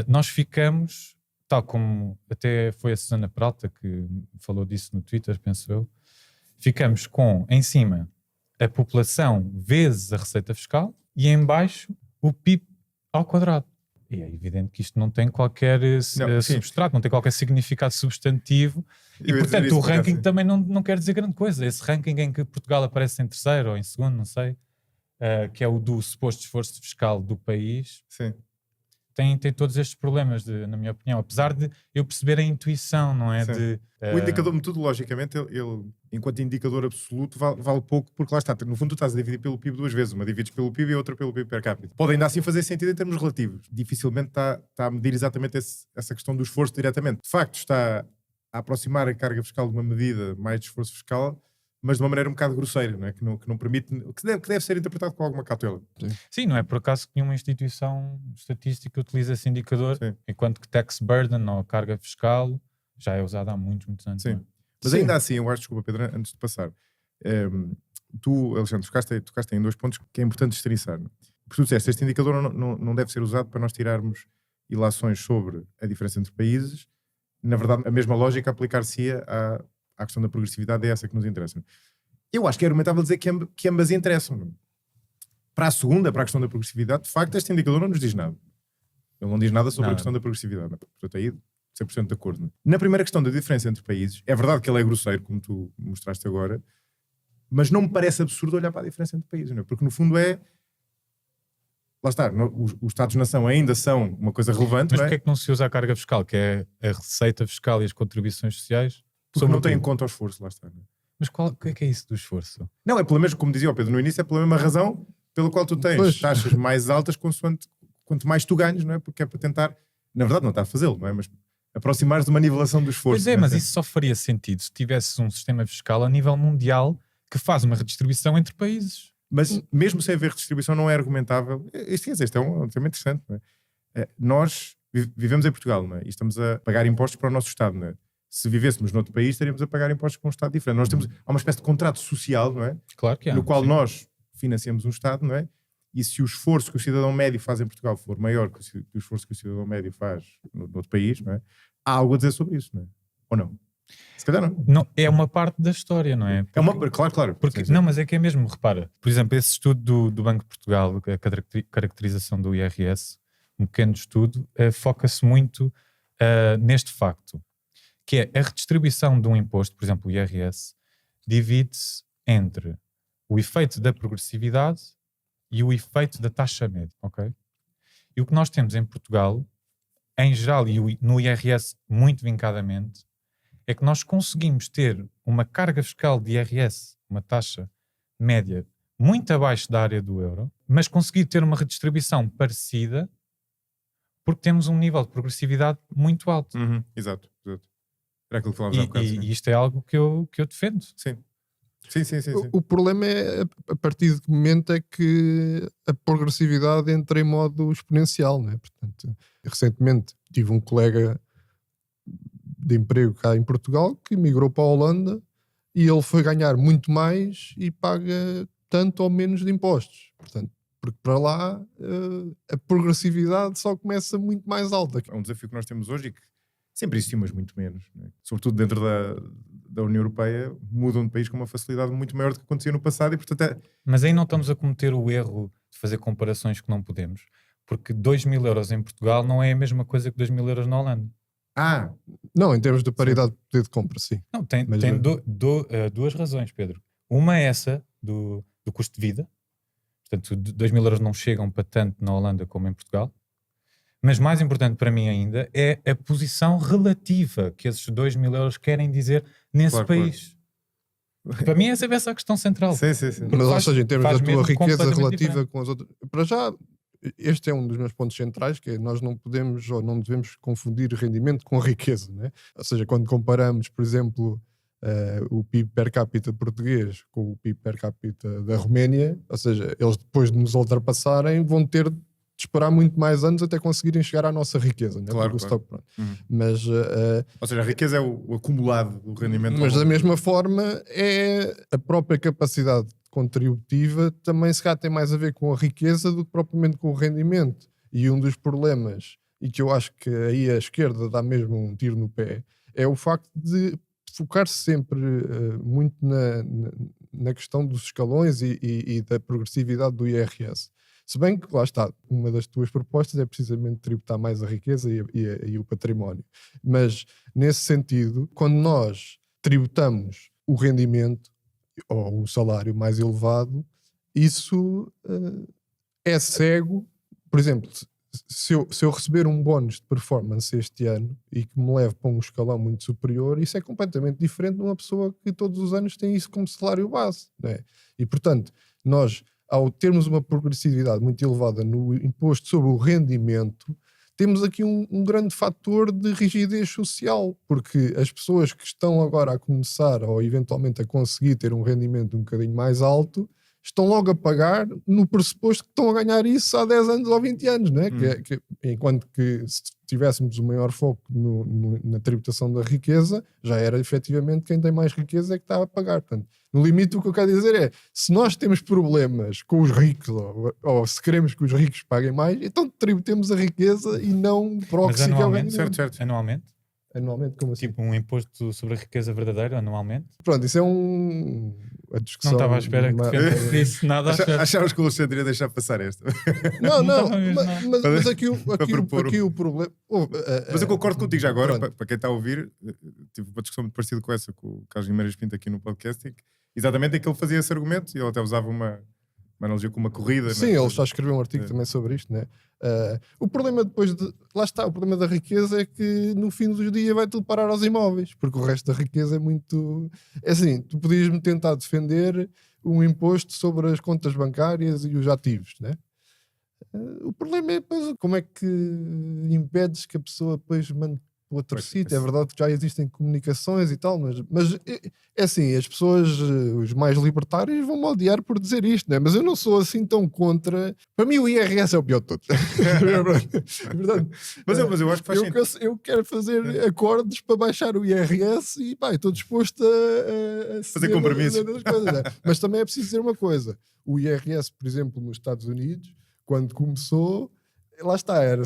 nós ficamos, tal como até foi a Susana Peralta que falou disso no Twitter, penso eu, ficamos com, em cima, a população vezes a receita fiscal e em baixo o PIB ao quadrado. E é evidente que isto não tem qualquer substrato, não tem qualquer significado substantivo e, portanto, o ranking também não quer dizer grande coisa. Esse ranking em que Portugal aparece em terceiro ou em segundo, não sei, que é o do suposto esforço fiscal do país, Sim. Tem todos estes problemas, na minha opinião, apesar de eu perceber a intuição, não é? O indicador metodologicamente, ele enquanto indicador absoluto, vale pouco, porque lá está, no fundo tu estás a dividir pelo PIB duas vezes, uma divides pelo PIB e outra pelo PIB per capita. Pode ainda assim fazer sentido em termos relativos. Dificilmente está a medir exatamente essa questão do esforço diretamente. De facto, está a aproximar a carga fiscal de uma medida mais de esforço fiscal, mas de uma maneira um bocado grosseira, não é? que não permite, que deve ser interpretado com alguma cautela. Sim, não é por acaso que nenhuma instituição estatística utiliza esse indicador, enquanto que tax burden ou carga fiscal já é usada há muitos anos. Sim. Mas ainda assim, eu acho, desculpa Pedro, antes de passar, tu, Alexandre, tocaste em dois pontos que é importante destrinçar. Porque tu disseste, este indicador não deve ser usado para nós tirarmos ilações sobre a diferença entre países. Na verdade, a mesma lógica aplicar-se-ia à questão da progressividade, é essa que nos interessa. Eu acho que é argumentável dizer que ambas interessam. Para a segunda, para a questão da progressividade, de facto, este indicador não nos diz nada. Ele não diz nada sobre a questão da progressividade. Portanto, aí 100% de acordo. Na primeira questão da diferença entre países, é verdade que ele é grosseiro, como tu mostraste agora, mas não me parece absurdo olhar para a diferença entre países, não é? Porque no fundo lá está, os Estados-nação ainda são uma coisa relevante. Mas porquê é que não se usa a carga fiscal, que é a receita fiscal e as contribuições sociais? Porque não tem em conta o esforço, lá está. Não é? Mas o que é isso do esforço? Não, é pelo mesmo, como dizia o Pedro no início, é pela mesma razão pela qual tu tens taxas mais altas quanto mais tu ganhas, não é? Porque é para tentar, na verdade não está a fazê-lo, não é? Mas aproximar-se de uma nivelação do esforço. Pois é, mas isso só faria sentido se tivesse um sistema fiscal a nível mundial que faz uma redistribuição entre países. Mas mesmo sem haver redistribuição não é argumentável. Isto é um tema interessante, não é? Nós vivemos em Portugal, não é? E estamos a pagar impostos para o nosso Estado, não é? Se vivêssemos noutro país, estaríamos a pagar impostos com um Estado diferente. Há uma espécie de contrato social, não é? Claro que há. No qual nós financiamos um Estado, não é? E se o esforço que o cidadão médio faz em Portugal for maior que o esforço que o cidadão médio faz no outro país, não é? Há algo a dizer sobre isso, não é? Ou não? Se calhar não. É uma parte da história, não é? Claro. Porque, não, mas é que é mesmo, repara. Por exemplo, esse estudo do Banco de Portugal, a caracterização do IRS, um pequeno estudo, foca-se muito neste facto, que é a redistribuição de um imposto, por exemplo, o IRS, divide-se entre o efeito da progressividade e o efeito da taxa média, ok? E o que nós temos em Portugal, em geral, e no IRS muito vincadamente, é que nós conseguimos ter uma carga fiscal de IRS, uma taxa média, muito abaixo da área do euro, mas conseguir ter uma redistribuição parecida porque temos um nível de progressividade muito alto. Exato. Era aquilo que falávamos há bocado. E isto é algo que eu defendo. Sim. O problema é a partir de que momento é que a progressividade entra em modo exponencial, não é? Portanto, recentemente tive um colega de emprego cá em Portugal que migrou para a Holanda e ele foi ganhar muito mais e paga tanto ou menos de impostos. Portanto, porque para lá a progressividade só começa muito mais alta. É um desafio que nós temos hoje e que sempre existiu, mas muito menos, não é? Sobretudo dentro da União Europeia, mudam de país com uma facilidade muito maior do que acontecia no passado e, portanto, Mas aí não estamos a cometer o erro de fazer comparações que não podemos, porque 2.000 euros em Portugal não é a mesma coisa que 2.000 euros na Holanda. Não, em termos de paridade de poder de compra, sim. Não, tem duas razões, Pedro. Uma é essa do custo de vida. Portanto, 2.000 euros não chegam para tanto na Holanda como em Portugal. Mas mais importante para mim ainda é a posição relativa que esses 2.000 euros querem dizer nesse país. Claro. Para mim essa é a questão central. Sim. Mas, ou seja, em termos da tua riqueza relativa diferente. com as outras... Para já, este é um dos meus pontos centrais, que é nós não podemos ou não devemos confundir rendimento com riqueza, né? Ou seja, quando comparamos, por exemplo, o PIB per capita português com o PIB per capita da Roménia, ou seja, eles depois de nos ultrapassarem vão ter de esperar muito mais anos até conseguirem chegar à nossa riqueza, né? Claro, Porque o claro. stock, mas Ou seja, a riqueza é o acumulado do rendimento. da mesma forma é a própria capacidade contributiva também se calhar tem mais a ver com a riqueza do que propriamente com o rendimento. E um dos problemas, e que eu acho que aí a esquerda dá mesmo um tiro no pé, é o facto de focar-se sempre muito na questão dos escalões e da progressividade do IRS. Se bem que, lá está, uma das tuas propostas é precisamente tributar mais a riqueza e o património. Mas, nesse sentido, quando nós tributamos o rendimento ou o salário mais elevado, isso é cego. Por exemplo, se eu receber um bónus de performance este ano e que me leve para um escalão muito superior, isso é completamente diferente de uma pessoa que todos os anos tem isso como salário base, não é? E, portanto, nós, ao termos uma progressividade muito elevada no imposto sobre o rendimento, temos aqui um grande fator de rigidez social, porque as pessoas que estão agora a começar ou eventualmente a conseguir ter um rendimento um bocadinho mais alto, estão logo a pagar no pressuposto que estão a ganhar isso há 10 anos ou 20 anos, não é? Enquanto que se tivéssemos o maior foco na tributação da riqueza, já era efetivamente quem tem mais riqueza é que está a pagar. Portanto, no limite o que eu quero dizer é, se nós temos problemas com os ricos ou se queremos que os ricos paguem mais, então tributemos a riqueza e não proxy que é o rendimento. Certo. Anualmente, como assim? Tipo um imposto sobre a riqueza verdadeira, anualmente? Pronto, isso é a discussão. Não estava à espera que defendesse nada. Achavas que o Alexandre ia deixar passar esta? Não, estava mesmo, mas aqui o problema... Mas eu concordo contigo já agora, para quem está a ouvir, tive uma discussão muito parecida com essa, com o Carlos Guimarães Pinto aqui no podcast, exatamente é que ele fazia esse argumento, e ele até usava uma analogia com uma corrida. Sim, ele já escreveu um artigo também sobre isto, né? O problema depois lá está, o problema da riqueza é que no fim dos dias vai tudo parar aos imóveis, porque o resto da riqueza é muito... É assim, tu podias-me tentar defender um imposto sobre as contas bancárias e os ativos, né? O problema é depois como é que impedes que a pessoa depois mande outro sítio. É verdade que já existem comunicações e tal, mas é assim, as pessoas, os mais libertários vão-me odiar por dizer isto, né? Mas eu não sou assim tão contra. Para mim o IRS é o pior de todos. Verdade. Mas eu acho que faz sentido. Eu quero fazer acordos para baixar o IRS e pá, estou disposto a fazer compromissos. Né? Mas também é preciso dizer uma coisa. O IRS, por exemplo, nos Estados Unidos, quando começou, lá está, era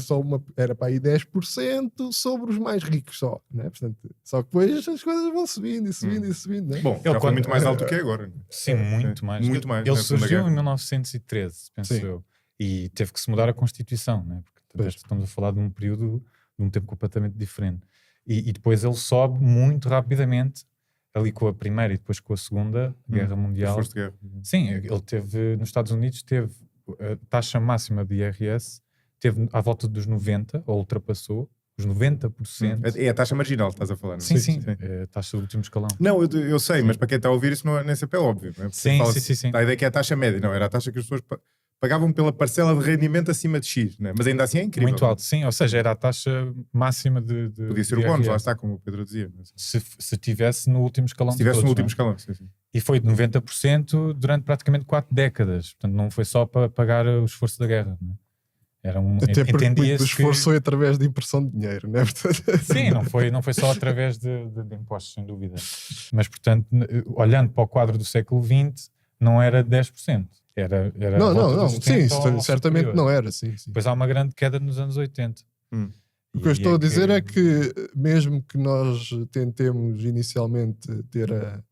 para aí 10% sobre os mais ricos só, né? Portanto, só que depois as coisas vão subindo e subindo e subindo, né? Bom, ele foi muito mais alto do que é agora. Sim, muito mais. Muito mais. Ele surgiu em 1913, penso eu, e teve que se mudar a Constituição, né? Porque estamos a falar de um período, de um tempo completamente diferente. E depois ele sobe muito rapidamente, ali com a Primeira e depois com a Segunda Guerra Mundial. Guerra. Sim, ele teve, nos Estados Unidos, teve a taxa máxima de IRS, teve à volta dos 90%, ou ultrapassou os 90%. É a taxa marginal que estás a falar, não é? Sim. É a taxa do último escalão. Não, eu sei, mas para quem está a ouvir isso não é nem sempre óbvio. Não é? Sim. A ideia é que é a taxa média, não, era a taxa que as pessoas pagavam pela parcela de rendimento acima de X, não é? Mas ainda assim é incrível. Muito alto, sim, ou seja, era a taxa máxima de podia ser o bónus, lá está, como o Pedro dizia. Se tivesse no último escalão. Se tivesse todos, no último escalão, sim. E foi de 90% durante praticamente 4 décadas. Portanto, não foi só para pagar o esforço da guerra, não é? Até porque muito do esforço foi através de impressão de dinheiro, não é? Sim, não foi só através de impostos, sem dúvida. Mas, portanto, olhando para o quadro do século XX, não era 10%. Era não. Sim, certamente superior. não era. Sim. Depois há uma grande queda nos anos 80. O que eu estou a dizer é que, mesmo que nós tentemos inicialmente ter a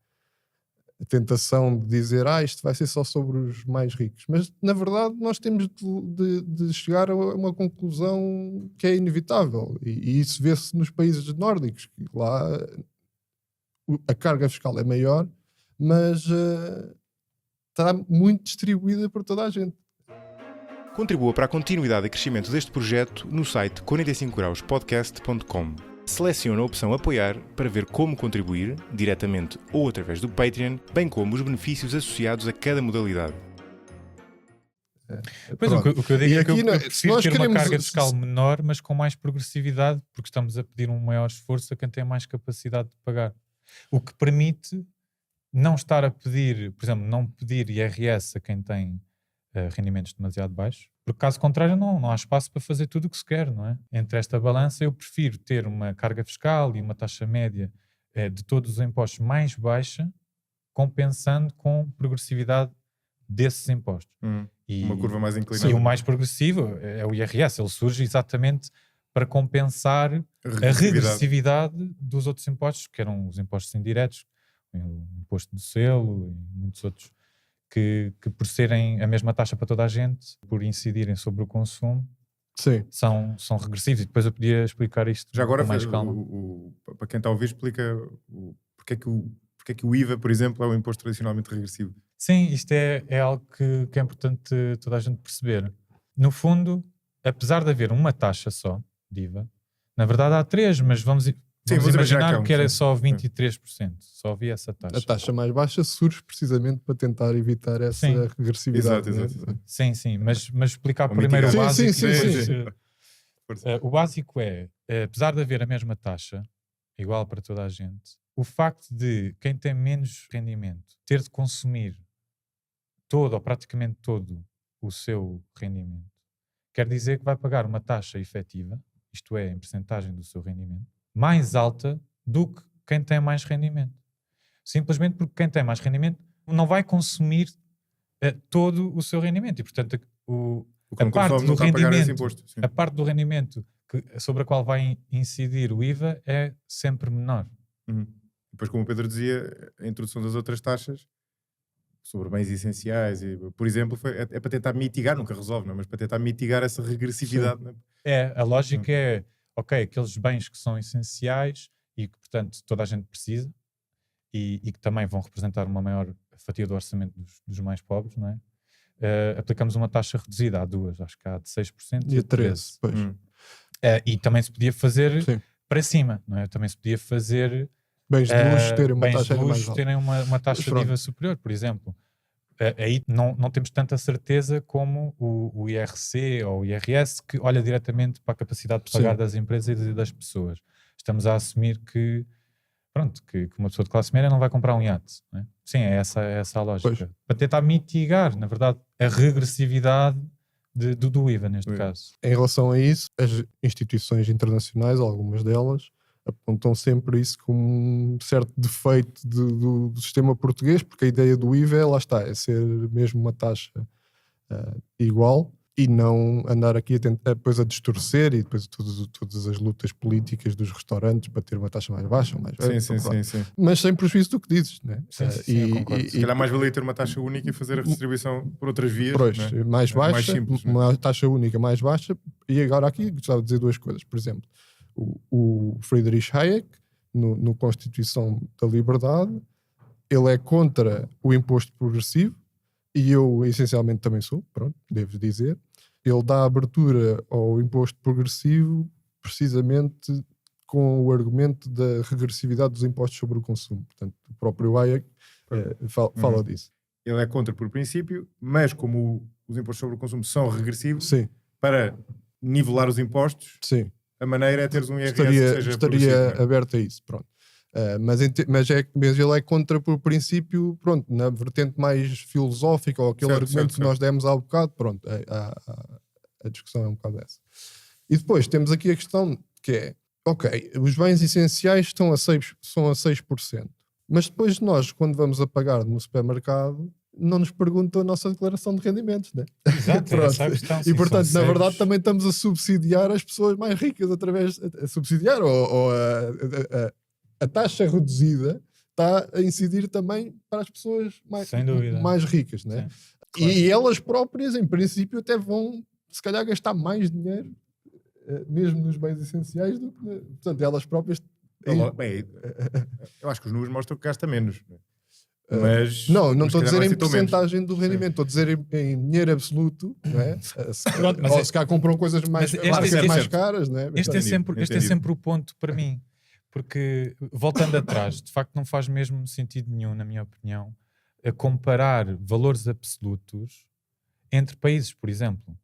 tentação de dizer isto vai ser só sobre os mais ricos, mas na verdade nós temos de chegar a uma conclusão que é inevitável, e isso vê-se nos países nórdicos, que lá a carga fiscal é maior, mas está muito distribuída por toda a gente. Contribua para a continuidade e crescimento deste projeto no site 45grauspodcast.com. Selecione a opção Apoiar para ver como contribuir, diretamente ou através do Patreon, bem como os benefícios associados a cada modalidade. Pois, o que eu digo é que eu prefiro ter uma carga queremos... fiscal menor, mas com mais progressividade, porque estamos a pedir um maior esforço a quem tem mais capacidade de pagar. O que permite não estar a pedir, por exemplo, não pedir IRS a quem tem rendimentos demasiado baixos, porque caso contrário não há espaço para fazer tudo o que se quer, não é? Entre esta balança eu prefiro ter uma carga fiscal e uma taxa média de todos os impostos mais baixa, compensando com progressividade desses impostos. E, Uma curva mais inclinada. sim, o mais progressivo é o IRS, ele surge exatamente para compensar a regressividade dos outros impostos, que eram os impostos indiretos, o imposto do selo e muitos outros, que por serem a mesma taxa para toda a gente, por incidirem sobre o consumo, Sim. são regressivos. E depois eu podia explicar isto Já agora, com mais calma. Para quem está a ouvir, explica porque é que o IVA, por exemplo, é um imposto tradicionalmente regressivo. Sim, isto é algo que é importante toda a gente perceber. No fundo, apesar de haver uma taxa só de IVA, na verdade há 3, mas vamos imaginar que era só 23%. Só havia essa taxa. A taxa mais baixa surge precisamente para tentar evitar essa regressividade. Exato. Sim, mas explicar Ou primeiro o mitigar. básico. Sim. O básico é, apesar de haver a mesma taxa, igual para toda a gente, o facto de quem tem menos rendimento ter de consumir todo ou praticamente todo o seu rendimento, quer dizer que vai pagar uma taxa efetiva, isto é, em percentagem do seu rendimento, mais alta do que quem tem mais rendimento. Simplesmente porque quem tem mais rendimento não vai consumir todo o seu rendimento. E, portanto, a parte do rendimento, a parte do rendimento sobre a qual vai incidir o IVA é sempre menor. Depois, como o Pedro dizia, a introdução das outras taxas sobre bens essenciais, por exemplo, é para tentar mitigar, nunca resolve, não, mas para tentar mitigar essa regressividade. Não é? A lógica é, ok, aqueles bens que são essenciais e que, portanto, toda a gente precisa e que também vão representar uma maior fatia do orçamento dos mais pobres, não é? Aplicamos uma taxa reduzida, há duas, acho que há de 6% E a 13%, pois. E também se podia fazer para cima, não é? Também se podia fazer bens de luxo terem uma bens taxa de luxo mais alta. terem uma taxa de IVA superior, por exemplo. Aí não temos tanta certeza como o IRC ou o IRS, que olha diretamente para a capacidade de pagar das empresas e das pessoas. Estamos a assumir que uma pessoa de classe média não vai comprar um iate. Não é? Sim, é essa a lógica. Pois. Para tentar mitigar, na verdade, a regressividade do IVA, neste caso. Em relação a isso, as instituições internacionais, algumas delas, apontam sempre isso como um certo defeito do sistema português, porque a ideia do IVA, lá está, é ser mesmo uma taxa igual e não andar aqui depois a distorcer e depois todas as lutas políticas dos restaurantes para ter uma taxa mais baixa ou mais baixa. Sim. Mas sem prejuízo do que dizes, né? Sim, eu concordo. Se calhar mais valia ter uma taxa única e fazer a redistribuição por outras vias. Pois, né? mais baixa, mais simples, uma taxa única mais baixa. E agora aqui gostava de dizer duas coisas. Por exemplo, o Friedrich Hayek, no Constituição da Liberdade, ele é contra o imposto progressivo, e eu essencialmente também sou, pronto, devo dizer. Ele dá abertura ao imposto progressivo precisamente com o argumento da regressividade dos impostos sobre o consumo. Portanto, o próprio Hayek fala disso. Ele é contra por princípio, mas como os impostos sobre o consumo são regressivos, Sim. para nivelar os impostos, Sim. a maneira é teres um IRS que seja estaria aberto a isso, pronto. Mas ele é contra por princípio, pronto, na vertente mais filosófica ou aquele argumento que nós demos há um bocado, pronto, a discussão é um bocado essa. E depois temos aqui a questão que é, ok, os bens essenciais são a 6%, mas depois nós, quando vamos a pagar no supermercado, não nos perguntam a nossa declaração de rendimentos, né? Exato, essa é a questão. E portanto, na verdade, também estamos a subsidiar as pessoas mais ricas através, a subsidiar ou a taxa reduzida está a incidir também para as pessoas mais ricas, né? Claro. E elas próprias, em princípio, até vão, se calhar, gastar mais dinheiro, mesmo nos bens essenciais, do que, portanto, elas próprias... Eu acho que os números mostram que gasta menos. Mas, não estou a dizer em porcentagem do rendimento, estou a dizer em dinheiro absoluto, não é? Ou se cá compram coisas mais caras, não é? Este é sempre o ponto para mim. Porque, voltando atrás, de facto não faz mesmo sentido nenhum, na minha opinião, a comparar valores absolutos entre países, por exemplo.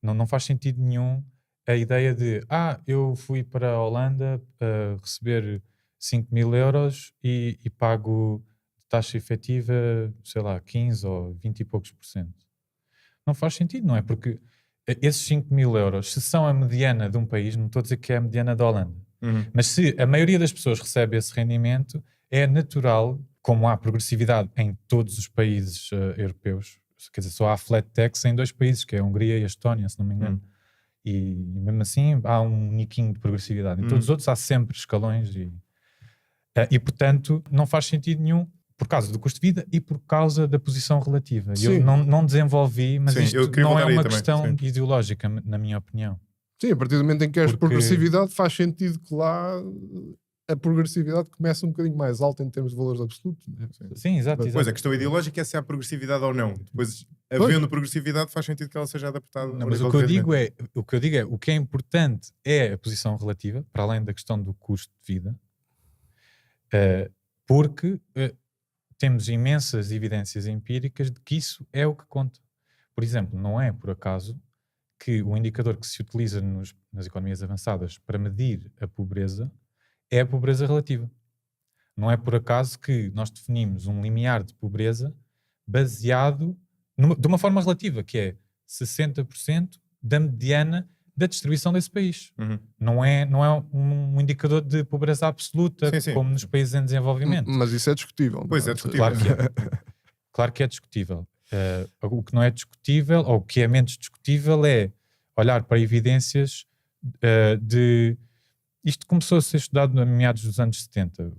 Não faz sentido nenhum a ideia de eu fui para a Holanda receber 5.000 euros e pago taxa efetiva, sei lá, 15 ou 20 e poucos %. Não faz sentido, não é? Porque esses 5.000 euros, se são a mediana de um país, não estou a dizer que é a mediana da Holanda, mas se a maioria das pessoas recebe esse rendimento, é natural, como há progressividade em todos os países europeus, quer dizer, só há flat tax em 2 países, que é a Hungria e a Estónia, se não me engano. E mesmo assim há um niquinho de progressividade. Em todos os outros há sempre escalões e portanto não faz sentido nenhum por causa do custo de vida e por causa da posição relativa. Eu não desenvolvi, mas Sim, isto não é uma questão ideológica, na minha opinião. Sim, a partir do momento em que queres Porque- progressividade, faz sentido que lá a progressividade começa um bocadinho mais alta em termos de valores absolutos. Né? Sim, exato. Pois, a questão ideológica é se há progressividade ou não. Depois, havendo progressividade, faz sentido que ela seja adaptada. Não, mas o que eu digo é o que é importante é a posição relativa, para além da questão do custo de vida, porque temos imensas evidências empíricas de que isso é o que conta. Por exemplo, não é por acaso que o indicador que se utiliza nas economias avançadas para medir a pobreza é a pobreza relativa. Não é por acaso que nós definimos um limiar de pobreza baseado de uma forma relativa, que é 60% da mediana da distribuição desse país. Não é um indicador de pobreza absoluta, Sim. como nos países em desenvolvimento. Mas isso é discutível. Pois não é discutível. Claro que é. Claro que é discutível. O que não é discutível, ou o que é menos discutível, é olhar para evidências de... Isto começou a ser estudado a meados dos anos 70.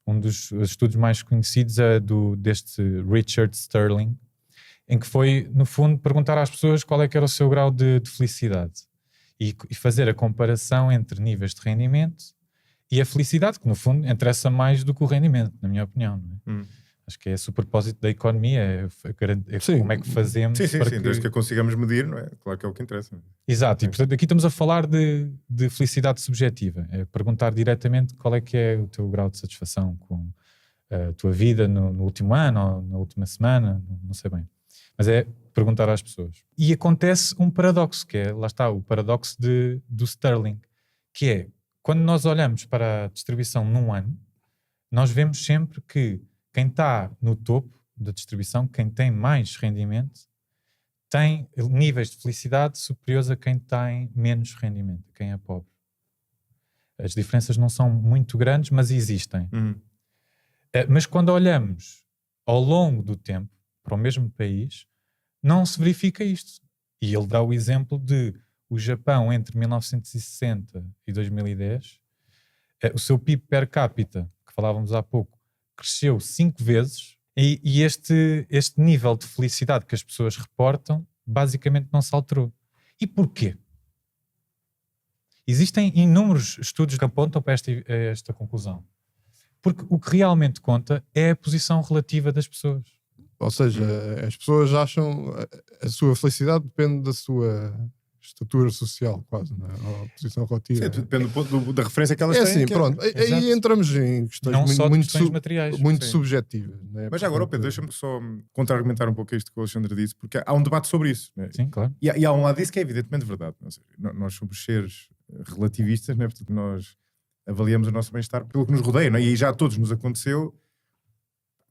Um dos estudos mais conhecidos é deste Richard Sterling, em que foi, no fundo, perguntar às pessoas qual é que era o seu grau de felicidade e fazer a comparação entre níveis de rendimento e a felicidade, que no fundo interessa mais do que o rendimento, na minha opinião. Não é? Acho que é esse o propósito da economia, como é que fazemos para que... Desde que a consigamos medir, não é? Claro que é o que interessa. Exato, e portanto aqui estamos a falar de felicidade subjetiva, é perguntar diretamente qual é que é o teu grau de satisfação com a tua vida no último ano ou na última semana, não sei bem. Mas é perguntar às pessoas. E acontece um paradoxo, que é, lá está, o paradoxo do Sterling, que é, quando nós olhamos para a distribuição num ano, nós vemos sempre que quem está no topo da distribuição, quem tem mais rendimento, tem níveis de felicidade superiores a quem tem menos rendimento, a quem é pobre. As diferenças não são muito grandes, mas existem. Mas quando olhamos ao longo do tempo para o mesmo país, não se verifica isto. E ele dá o exemplo de o Japão entre 1960 e 2010, o seu PIB per capita, que falávamos há pouco, cresceu 5 vezes e este nível de felicidade que as pessoas reportam basicamente não se alterou. E porquê? Existem inúmeros estudos que apontam para esta conclusão. Porque o que realmente conta é a posição relativa das pessoas. Ou seja, as pessoas acham a sua felicidade depende da sua estatura social, quase, não é? Ou a posição relativa. Sim, depende do ponto da referência que elas É têm. assim, que pronto. Aí entramos em questões Não só de muito, questões materiais. muito Sim. subjetivas. Né? Mas já agora, Pedro, deixa-me só contra-argumentar um pouco isto que o Alexandre disse, porque há um debate sobre isso. Né? Sim, claro. E há um lado disso que é evidentemente verdade. Ou seja, nós somos seres relativistas, né? Portanto, nós avaliamos o nosso bem-estar pelo que nos rodeia, né? E aí já a todos nos aconteceu.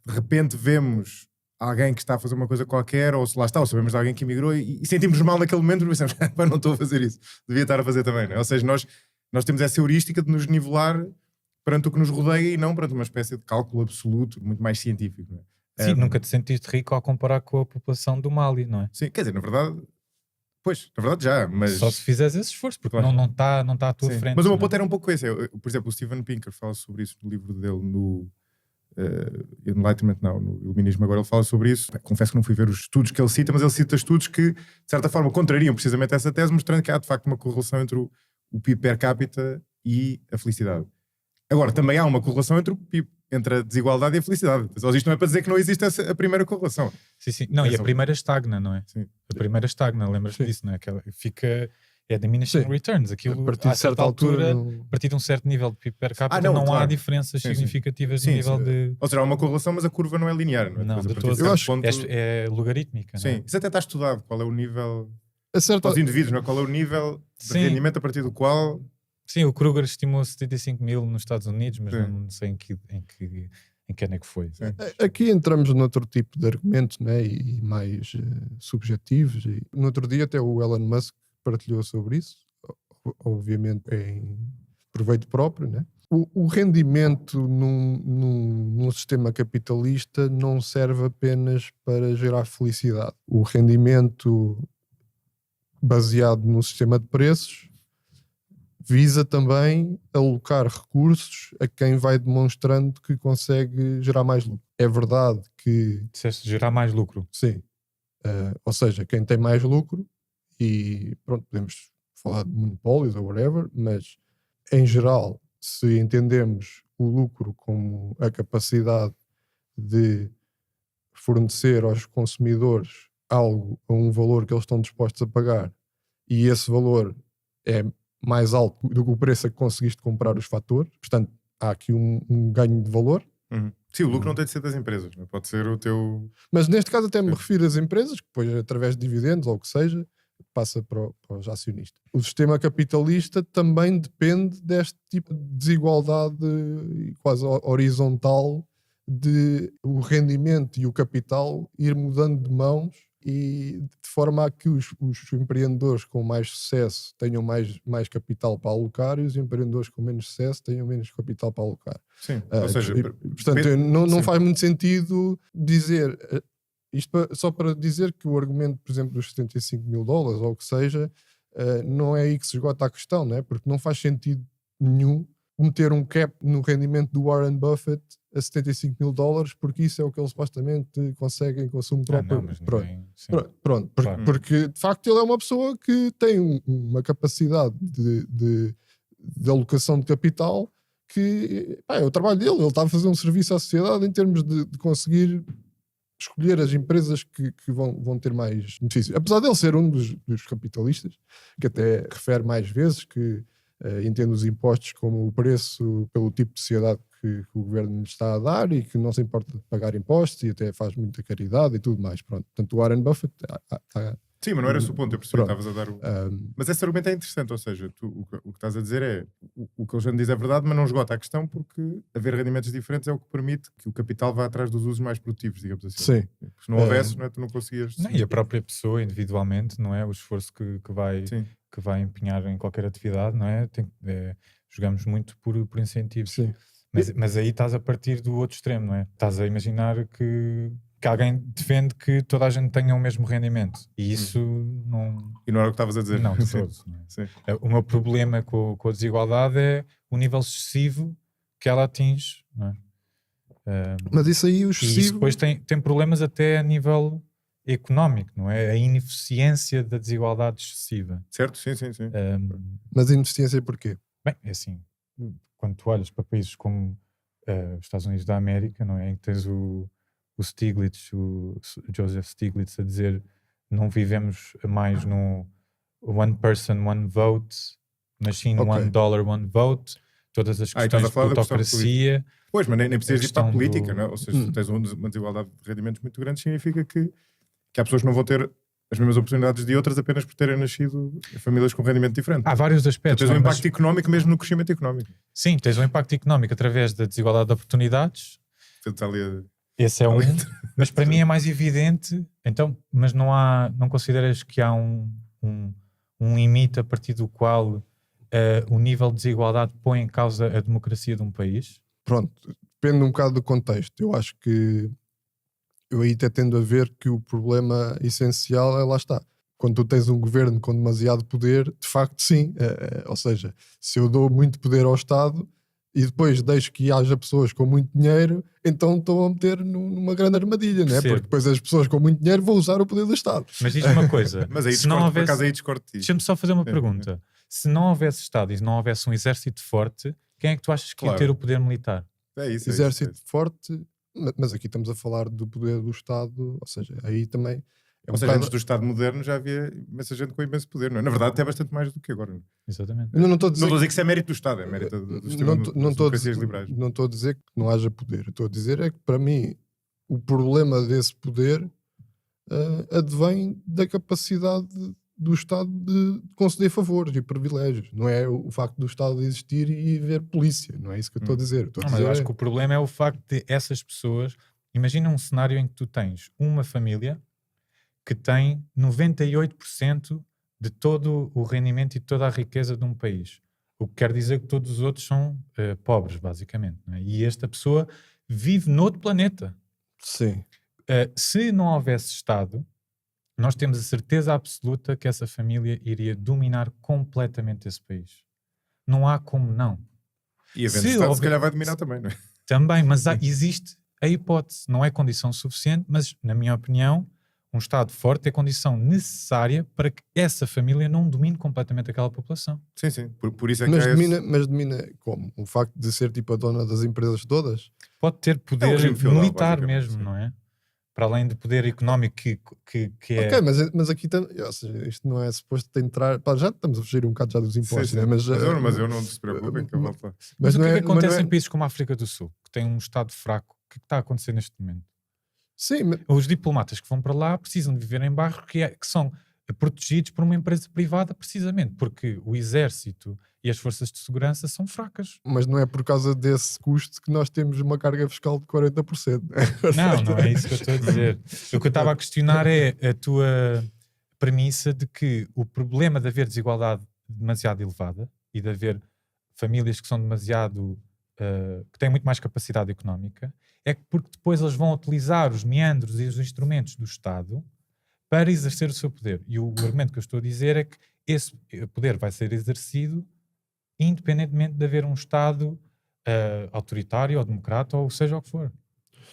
De repente vemos alguém que está a fazer uma coisa qualquer, ou se lá está, ou sabemos de alguém que emigrou e sentimos mal naquele momento e pensamos, não estou a fazer isso, devia estar a fazer também. Né? Ou seja, nós temos essa heurística de nos nivelar perante o que nos rodeia e não perante uma espécie de cálculo absoluto, muito mais científico. Né? Sim, nunca te sentiste rico ao comparar com a população do Mali, não é? Sim, quer dizer, na verdade já, mas... Só se fizeres esse esforço, porque Claro. não está à tua Sim. frente. Mas o meu não é? ponto era um pouco esse. Por exemplo, o Steven Pinker fala sobre isso no livro dele, no Enlightenment Now, no Iluminismo Agora, ele fala sobre isso. Confesso que não fui ver os estudos que ele cita, mas ele cita estudos que, de certa forma, contrariam precisamente essa tese, mostrando que há, de facto, uma correlação entre o PIB per capita e a felicidade. Agora, também há uma correlação entre o PIB, entre a desigualdade e a felicidade. Só isto não é para dizer que não existe a primeira correlação. Sim. Não, e a primeira estagna, não é? Sim. A primeira estagna, lembras-te disso, não é? Aquela fica... É diminishing Sim. returns. Aquilo, A partir de certa altura, a partir de um certo nível de PIB per capita, não, não há claro. diferenças Sim, sim. significativas Sim, no nível sim. de... Ou seja, há uma correlação, mas a curva não é linear. Não, é? Não, Depois, a de partir todo. certo Eu acho- ponto- É logarítmica, não é? Sim, isso até está estudado, qual é o nível... a certa... Para os indivíduos, não é? Qual é o nível de Sim. rendimento a partir do qual Sim, o Kruger estimou 75 mil nos Estados Unidos, mas Sim. não sei em que ano é que foi. Aqui entramos noutro tipo de argumentos, né? E mais subjetivos. E no outro dia até o Elon Musk partilhou sobre isso, obviamente em proveito próprio, né? O rendimento num sistema capitalista não serve apenas para gerar felicidade. O rendimento baseado no sistema de preços visa também alocar recursos a quem vai demonstrando que consegue gerar mais lucro. É verdade que... Disseste gerar mais lucro. Sim. Ou seja, quem tem mais lucro, e pronto, podemos falar de monopólios ou whatever, mas em geral, se entendemos o lucro como a capacidade de fornecer aos consumidores algo a um valor que eles estão dispostos a pagar, e esse valor é mais alto do que o preço a que conseguiste comprar os fatores, portanto há aqui um ganho de valor. Sim, o lucro não tem de ser das empresas, não é? Pode ser o teu... Mas neste caso até me refiro às empresas, que depois através de dividendos ou o que seja, passa para os acionistas. O sistema capitalista também depende deste tipo de desigualdade quase horizontal de o rendimento e o capital ir mudando de mãos, e de forma a que os empreendedores com mais sucesso tenham mais capital para alocar e os empreendedores com menos sucesso tenham menos capital para alocar. Sim, ou seja... Portanto, não faz muito sentido dizer... Isto só para dizer que o argumento, por exemplo, dos 75 mil dólares ou o que seja, não é aí que se esgota a questão, né? Porque não faz sentido nenhum meter um cap no rendimento do Warren Buffett a 75 mil dólares, porque isso é o que eles supostamente conseguem em consumo próprio. Pronto. Claro. Porque de facto ele é uma pessoa que tem uma capacidade de alocação de capital que é o trabalho dele, ele está a fazer um serviço à sociedade em termos de conseguir escolher as empresas que vão ter mais benefícios. Apesar dele ser um dos capitalistas, que até refere mais vezes que entende os impostos como o preço pelo tipo de sociedade que o governo lhe está a dar e que não se importa de pagar impostos e até faz muita caridade e tudo mais. Pronto. Portanto, o Warren Buffett... Sim, mas não era esse o ponto, eu percebi que Pronto. estavas a dar o... Mas esse argumento é interessante, ou seja, tu, o que estás a dizer é o que o Alexandre diz é verdade, mas não esgota a questão, porque haver rendimentos diferentes é o que permite que o capital vá atrás dos usos mais produtivos, digamos assim. Sim. Porque se não houvesse, não é, tu não conseguias... Não, e a própria pessoa, individualmente, não é? O esforço que vai empenhar em qualquer atividade, não é? Jogamos muito por incentivo. Sim. Mas aí estás a partir do outro extremo, não é? Estás a imaginar que alguém defende que toda a gente tenha o mesmo rendimento. E isso não... E não era o que estavas a dizer. Não, de todo. Sim. O meu problema com a desigualdade é o nível excessivo que ela atinge, não é? Mas isso aí, o E isso excessivo... depois tem problemas até a nível económico, não é? A ineficiência da desigualdade excessiva. Certo? Sim. Mas ineficiência porquê? Bem, é assim, quando tu olhas para países como os Estados Unidos da América, não é? Em que tens o Stiglitz, o Joseph Stiglitz a dizer não vivemos mais no one person, one vote, machine, $1, one vote, todas as questões de plutocracia. Pois, mas nem precisas ir para a política, do... não é? Ou seja, se tens uma desigualdade de rendimentos muito grande, significa que há pessoas que não vão ter as mesmas oportunidades de outras apenas por terem nascido em famílias com rendimento diferente. Há vários aspectos. Tens um impacto económico mesmo no crescimento económico. Sim, tens um impacto económico através da desigualdade de oportunidades. Esse é um, mas para mim é mais evidente. Então, mas não consideras que há um limite a partir do qual o nível de desigualdade põe em causa a democracia de um país? Pronto, depende um bocado do contexto. Eu acho que eu aí até tendo a ver que o problema essencial é, lá está, quando tu tens um governo com demasiado poder, de facto sim, ou seja, se eu dou muito poder ao Estado e depois deixo que haja pessoas com muito dinheiro, então estou a meter numa grande armadilha, né? Porque depois as pessoas com muito dinheiro vão usar o poder do Estado. Mas diz-me uma coisa, mas aí se não houvesse... por acaso aí discordo de ti. Deixa-me só fazer uma pergunta. Se não houvesse Estado e não houvesse um exército forte, quem é que tu achas que ia ter o poder militar? É isso. Exército forte, mas aqui estamos a falar do poder do Estado, ou seja, aí também... Ou seja, antes do Estado moderno já havia imensa gente com imenso poder, não é? Na verdade até bastante mais do que agora. Não? Exatamente. Eu não estou a dizer que isso é mérito do Estado, é mérito do sistema das democracias liberais. Não estou a dizer que não haja poder. Estou a dizer é que para mim o problema desse poder advém da capacidade do Estado de conceder favores e privilégios. Não é o facto do Estado existir e haver polícia. Não é isso que eu estou a dizer. Estou a Não, mas dizer eu acho que o problema é o facto de essas pessoas... Imagina um cenário em que tu tens uma família que tem 98% de todo o rendimento e toda a riqueza de um país. O que quer dizer que todos os outros são pobres, basicamente. Não é? E esta pessoa vive noutro planeta. Sim. Se não houvesse Estado, nós temos a certeza absoluta que essa família iria dominar completamente esse país. Não há como não. E havendo Estado, se calhar vai dominar também, não é? Também, mas existe a hipótese. Não é condição suficiente, mas, na minha opinião, um Estado forte é condição necessária para que essa família não domine completamente aquela população. Sim, sim. Por isso é Mas que domina como? O facto de ser tipo a dona das empresas todas? Pode ter poder regime feudal, militar basicamente, mesmo, sim. não é? Para além de poder económico que é... Ok, mas aqui ou seja, isto não é suposto entrar... Pá, já estamos a fugir um bocado já dos impostos, sim. né? Mas eu não se preocupem que eu volto lá. Mas o que é que mas acontece em países como a África do Sul, que tem um Estado fraco? O que está a acontecer neste momento? Sim, mas... Os diplomatas que vão para lá precisam de viver em bairros que são protegidos por uma empresa privada, precisamente porque o exército e as forças de segurança são fracas. Mas não é por causa desse custo que nós temos uma carga fiscal de 40%. Não é isso que eu estou a dizer. O que eu estava a questionar é a tua premissa de que o problema de haver desigualdade demasiado elevada e de haver famílias que são demasiado... que têm muito mais capacidade económica, é porque depois eles vão utilizar os meandros e os instrumentos do Estado para exercer o seu poder. E o argumento que eu estou a dizer é que esse poder vai ser exercido independentemente de haver um Estado autoritário ou democrata ou seja o que for.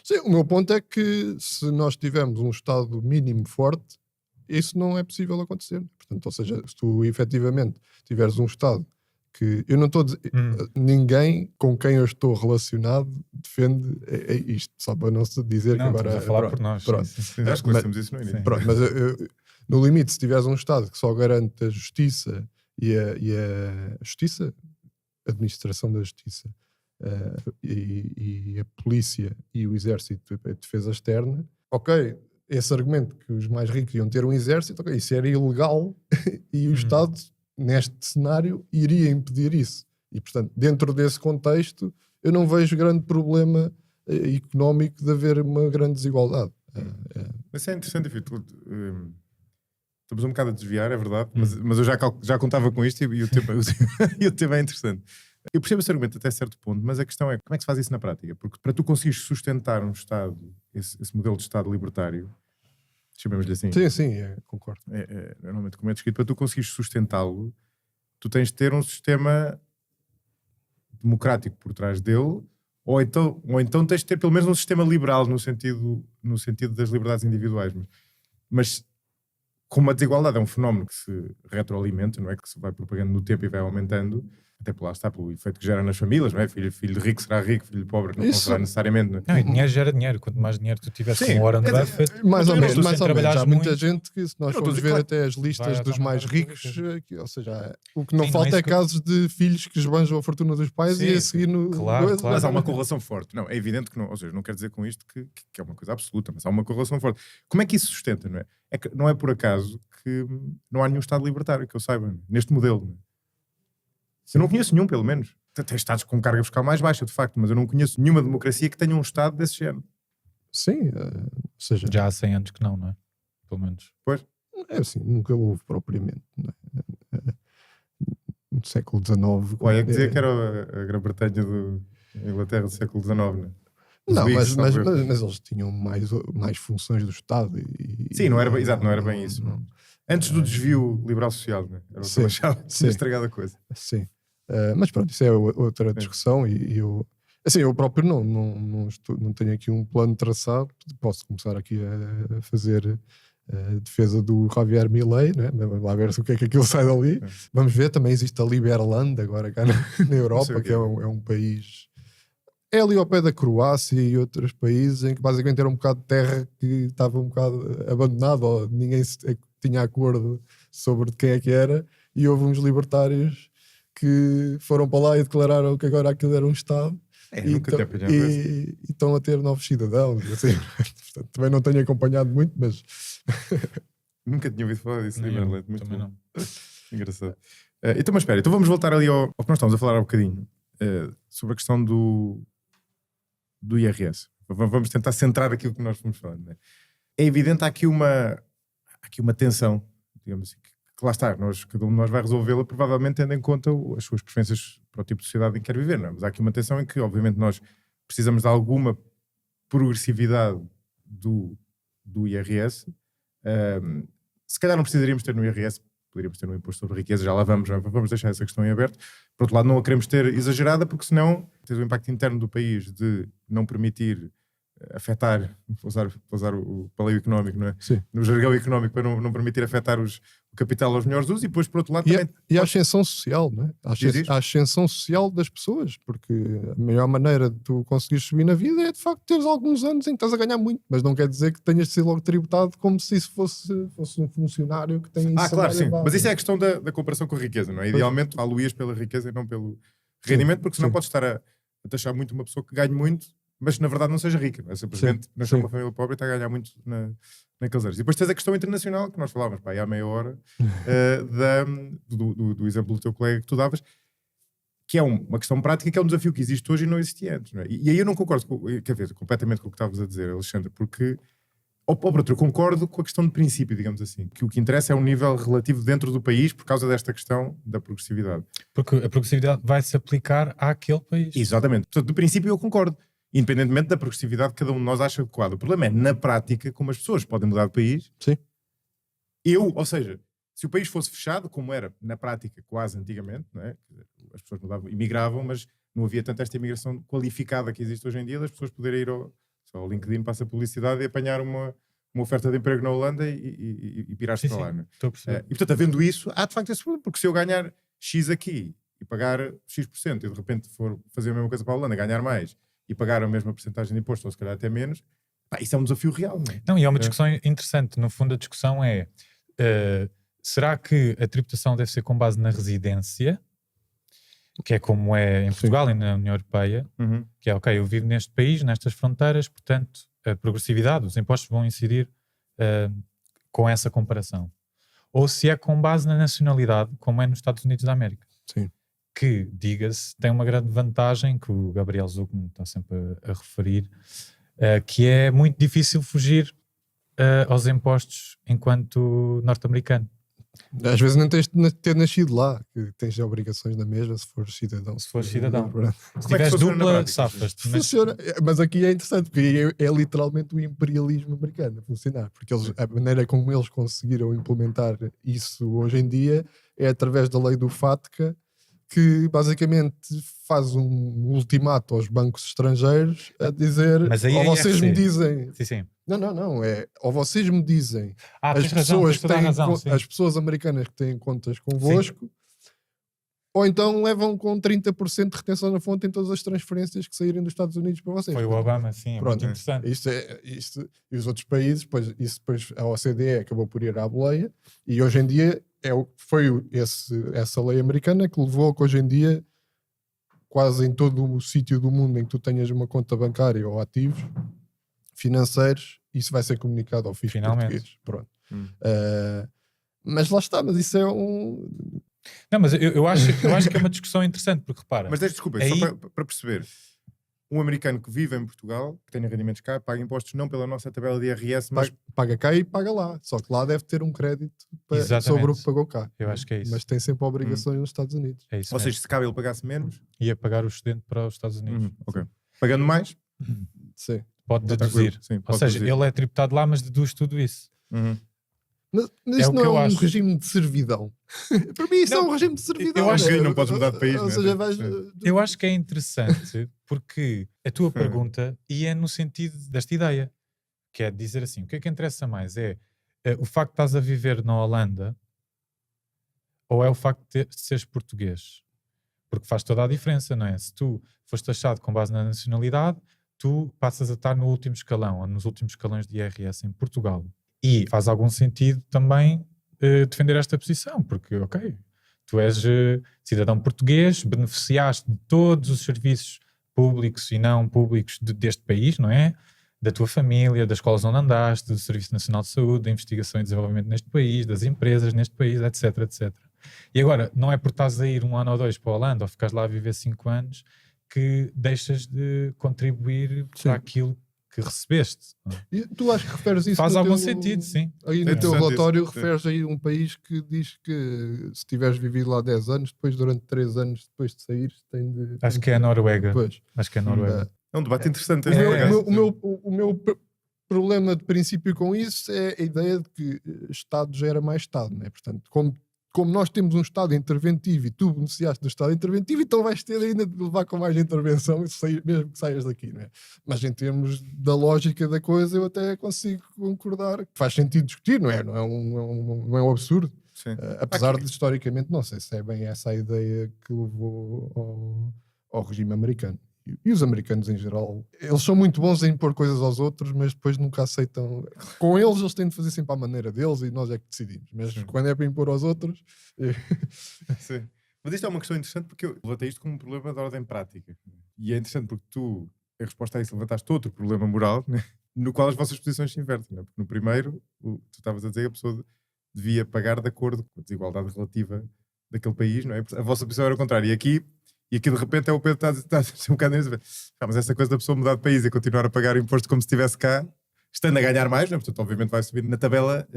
Sim, o meu ponto é que se nós tivermos um Estado mínimo forte, isso não é possível acontecer. Portanto, ou seja, se tu efetivamente tiveres um Estado que... Eu não estou a dizer... Ninguém com quem eu estou relacionado defende isto, só para não se dizer Não, que agora... estamos a falar por nós. Pronto. Sim. Acho que dissemos isso no início. Pronto, mas no limite, se tiveres um Estado que só garante a justiça e a justiça, a administração da justiça e a polícia e o exército, a defesa externa, ok, esse argumento que os mais ricos iam ter um exército, ok, isso era ilegal e o Estado, neste cenário, iria impedir isso. E, portanto, dentro desse contexto, eu não vejo grande problema económico de haver uma grande desigualdade. Mas é interessante, Vitor. Estamos um bocado a desviar, é verdade, mas eu já contava com isto e o tema é interessante. Eu percebo esse argumento até certo ponto, mas a questão é como é que se faz isso na prática? Porque para tu conseguires sustentar um Estado, esse modelo de Estado libertário, chamemos-lhe assim. Sim, concordo. Normalmente como é descrito, para tu conseguires sustentá-lo, tu tens de ter um sistema democrático por trás dele, ou então tens de ter pelo menos um sistema liberal no sentido das liberdades individuais. Mas como a desigualdade é um fenómeno que se retroalimenta, não é? Que se vai propagando no tempo e vai aumentando, até por lá está, pelo efeito que gera nas famílias, não é? Filho de rico será rico, filho de pobre não será necessariamente. Não é? Não, e dinheiro gera dinheiro. Quanto mais dinheiro tu tiveres Sim, com Warren Buffett, Mais ou menos. Há muita muito, gente que, se nós formos ver até as listas dos mais ricos, ou seja, o que não falta é casos de filhos que esbanjam a fortuna dos pais e a seguir no... Claro. Mas há uma correlação forte. Não, é evidente que não, ou seja, não quero dizer com isto que é uma coisa absoluta, mas há uma correlação forte. Como é que isso sustenta, não é? É que não é por acaso que não há nenhum Estado libertário, que eu saiba, neste modelo. Não é? Eu não conheço nenhum, pelo menos. Tem Estados com carga fiscal mais baixa, de facto, mas eu não conheço nenhuma democracia que tenha um Estado desse género. Sim, ou seja... Já há 100 anos que não é? Pelo menos. Pois. É assim, nunca houve propriamente. Não é? No século XIX... Olha, dizer que era a Grã-Bretanha da Inglaterra do século XIX, não é? Não, mas eles tinham mais funções do Estado. Sim, não era bem, exato, não era bem isso. Não. Antes do desvio liberal-social, né? Era o que eu achava, tinha estragado a coisa. Sim. Mas pronto, isso é outra discussão e eu próprio não tenho aqui um plano traçado. Posso começar aqui a fazer a defesa do Javier Milei, né? Vamos lá ver o que é que aquilo sai dali. Vamos ver, também existe a Liberland agora cá na Europa, que é um país... É ali ao pé da Croácia e outros países em que basicamente era um bocado de terra que estava um bocado abandonado, ou ninguém tinha acordo sobre de quem é que era, e houve uns libertários que foram para lá e declararam que agora aquilo era um Estado e estão a ter novos cidadãos. Assim. Portanto, também não tenho acompanhado muito, mas Nunca tinha ouvido falar disso. Nem eu, Liberland. Muito também bom. não. Engraçado. Então, mas espera, então vamos voltar ali ao que nós estamos a falar há um bocadinho, sobre a questão do IRS. Vamos tentar centrar aquilo que nós fomos falando. Né? É evidente, há aqui uma tensão, digamos assim, que lá está, cada um de nós vai resolvê-la, provavelmente tendo em conta as suas preferências para o tipo de sociedade em que quer viver. Não é? Mas há aqui uma tensão em que, obviamente, nós precisamos de alguma progressividade do IRS. Se calhar não precisaríamos ter no IRS, poderíamos ter no imposto sobre a riqueza, já lá vamos deixar essa questão em aberto. Por outro lado, não a queremos ter exagerada, porque senão tens o impacto interno do país de não permitir afetar, vou usar o paleio económico, não é? Sim. No jargão económico, para não permitir afetar o capital aos melhores usos, e depois, por outro lado, também... E a ascensão social, não é? A ascensão social das pessoas, porque a melhor maneira de tu conseguires subir na vida é de facto teres alguns anos em que estás a ganhar muito, mas não quer dizer que tenhas de ser logo tributado como se isso fosse um funcionário que tem claro, sim. Mas isso é a questão da comparação com a riqueza, não é? Idealmente, aluías pela riqueza e não pelo rendimento, porque senão podes estar a taxar muito uma pessoa que ganhe muito, mas na verdade não seja rica, não é? Simplesmente nasceu uma família pobre e está a ganhar muito naqueles anos. E depois tens a questão internacional, que nós falávamos há meia hora, do exemplo do teu colega que tu davas, que é uma questão prática, que é um desafio que existe hoje e não existia antes. Não é? E aí eu não concordo, completamente com o que estavas a dizer, Alexandre, porque, eu concordo com a questão de princípio, digamos assim, que o que interessa é um nível relativo dentro do país por causa desta questão da progressividade. Porque a progressividade vai se aplicar àquele país. Exatamente. Portanto, do princípio eu concordo. Independentemente da progressividade que cada um de nós acha adequado. O problema é, na prática, como as pessoas podem mudar de país. Sim. Ou seja, se o país fosse fechado, como era na prática quase antigamente, não é? As pessoas imigravam, mas não havia tanta esta imigração qualificada que existe hoje em dia, das pessoas poderem ir ao LinkedIn, passa publicidade e apanhar uma oferta de emprego na Holanda e pirar-se para lá. Não é? Estou a perceber. E portanto, havendo isso, há de facto esse problema, porque se eu ganhar X aqui e pagar X% e de repente for fazer a mesma coisa para a Holanda, ganhar mais e pagar a mesma porcentagem de imposto, ou se calhar até menos, isso é um desafio real. Não é? Não, e é uma discussão interessante. No fundo, a discussão é será que a tributação deve ser com base na residência, que é como é em Portugal e na União Europeia, que é, ok, eu vivo neste país, nestas fronteiras, portanto, a progressividade, os impostos vão incidir com essa comparação. Ou se é com base na nacionalidade, como é nos Estados Unidos da América. Sim. Que, diga-se, tem uma grande vantagem, que o Gabriel Zucman está sempre a referir, que é muito difícil fugir aos impostos enquanto norte-americano. Às vezes não tens de ter nascido lá, que tens obrigações na mesma se fores cidadão. Se fores cidadão. Se que tiveres funciona na dupla, prática? safas-te. Funciona, mas aqui é interessante, porque é literalmente o imperialismo americano a funcionar, porque a maneira como eles conseguiram implementar isso hoje em dia é através da lei do FATCA, que basicamente faz um ultimato aos bancos estrangeiros a dizer, ou vocês me dizem... Sim. Não, ou vocês me dizem Tens razão, as pessoas americanas que têm contas convosco, ou então levam com 30% de retenção na fonte em todas as transferências que saírem dos Estados Unidos para vocês. Foi o Obama, sim, é muito interessante. Isto, e os outros países, depois a OCDE acabou por ir à boleia, e hoje em dia foi essa lei americana que levou a que hoje em dia quase em todo o sítio do mundo em que tu tenhas uma conta bancária ou ativos financeiros, isso vai ser comunicado ao fisco português. Pronto. Mas lá está, mas isso é um... Não, mas eu acho que é uma discussão interessante, porque repara... Mas desculpa, só para perceber, um americano que vive em Portugal, que tenha rendimentos cá, paga impostos não pela nossa tabela de IRS, mas... Paga cá e paga lá, só que lá deve ter um crédito sobre o que pagou cá. Eu acho que é isso. Mas tem sempre obrigações nos Estados Unidos. É isso. Ou seja, se cabe ele pagasse menos... Ia pagar o excedente para os Estados Unidos. Ok. Pagando mais? Sim. Pode deduzir. Sim, Ou seja, ele é tributado lá, mas deduz tudo isso. Mas isso não é um regime de servidão. Para mim isso é um regime de servidão. Eu acho que não podes mudar de país. Ou seja, eu acho que é interessante porque a tua pergunta ia no sentido desta ideia, que é dizer assim, o que é que interessa mais? É o facto de estás a viver na Holanda ou é o facto de seres português? Porque faz toda a diferença, não é? Se tu foste taxado com base na nacionalidade, tu passas a estar no último escalão, ou nos últimos escalões de IRS em Portugal. E faz algum sentido também defender esta posição, porque, ok, tu és cidadão português, beneficiaste de todos os serviços públicos e não públicos deste país, não é? da tua família, das escolas onde andaste, do Serviço Nacional de Saúde, da investigação e desenvolvimento neste país, das empresas neste país, etc, etc. E agora, não é por estás a ir 1 ano ou 2 para a Holanda ou ficares lá a viver 5 anos que deixas de contribuir para aquilo que recebeste. E tu acho que referes isso Faz no algum teu, sentido, sim. Aí no teu Interessante relatório isso. referes aí um país que diz que se tiveres vivido lá 10 anos, depois durante 3 anos depois de sair, tem de... Acho que é a Noruega. Pois. Acho que é a Noruega. É um debate interessante. O este, meu, por acaso. o meu problema de princípio com isso é a ideia de que Estado gera mais Estado, né? Portanto, como nós temos um Estado interventivo e tu beneficiaste do Estado interventivo, então vais ter ainda de levar com mais intervenção mesmo que saias daqui, né? Mas em termos da lógica da coisa, eu até consigo concordar que faz sentido discutir, não é? Não é um absurdo. Sim. Apesar de, historicamente, não sei se é bem essa a ideia que levou ao regime americano. E os americanos em geral, eles são muito bons em impor coisas aos outros, mas depois nunca aceitam. Com eles têm de fazer sempre à maneira deles e nós é que decidimos. Mas quando é para impor aos outros. Sim. Mas isto é uma questão interessante porque eu levantei isto como um problema de ordem prática. E é interessante porque tu, em resposta a isso, levantaste outro problema moral, né? No qual as vossas posições se invertem. Né? Porque no primeiro, tu estavas a dizer que a pessoa devia pagar de acordo com a desigualdade relativa daquele país, não é? A vossa posição era o contrário. E aqui de repente é o Pedro está a ser um bocado nisso. Mas essa coisa da pessoa mudar de país e continuar a pagar imposto como se estivesse cá, estando a ganhar mais, né? Portanto, obviamente vai subir na tabela,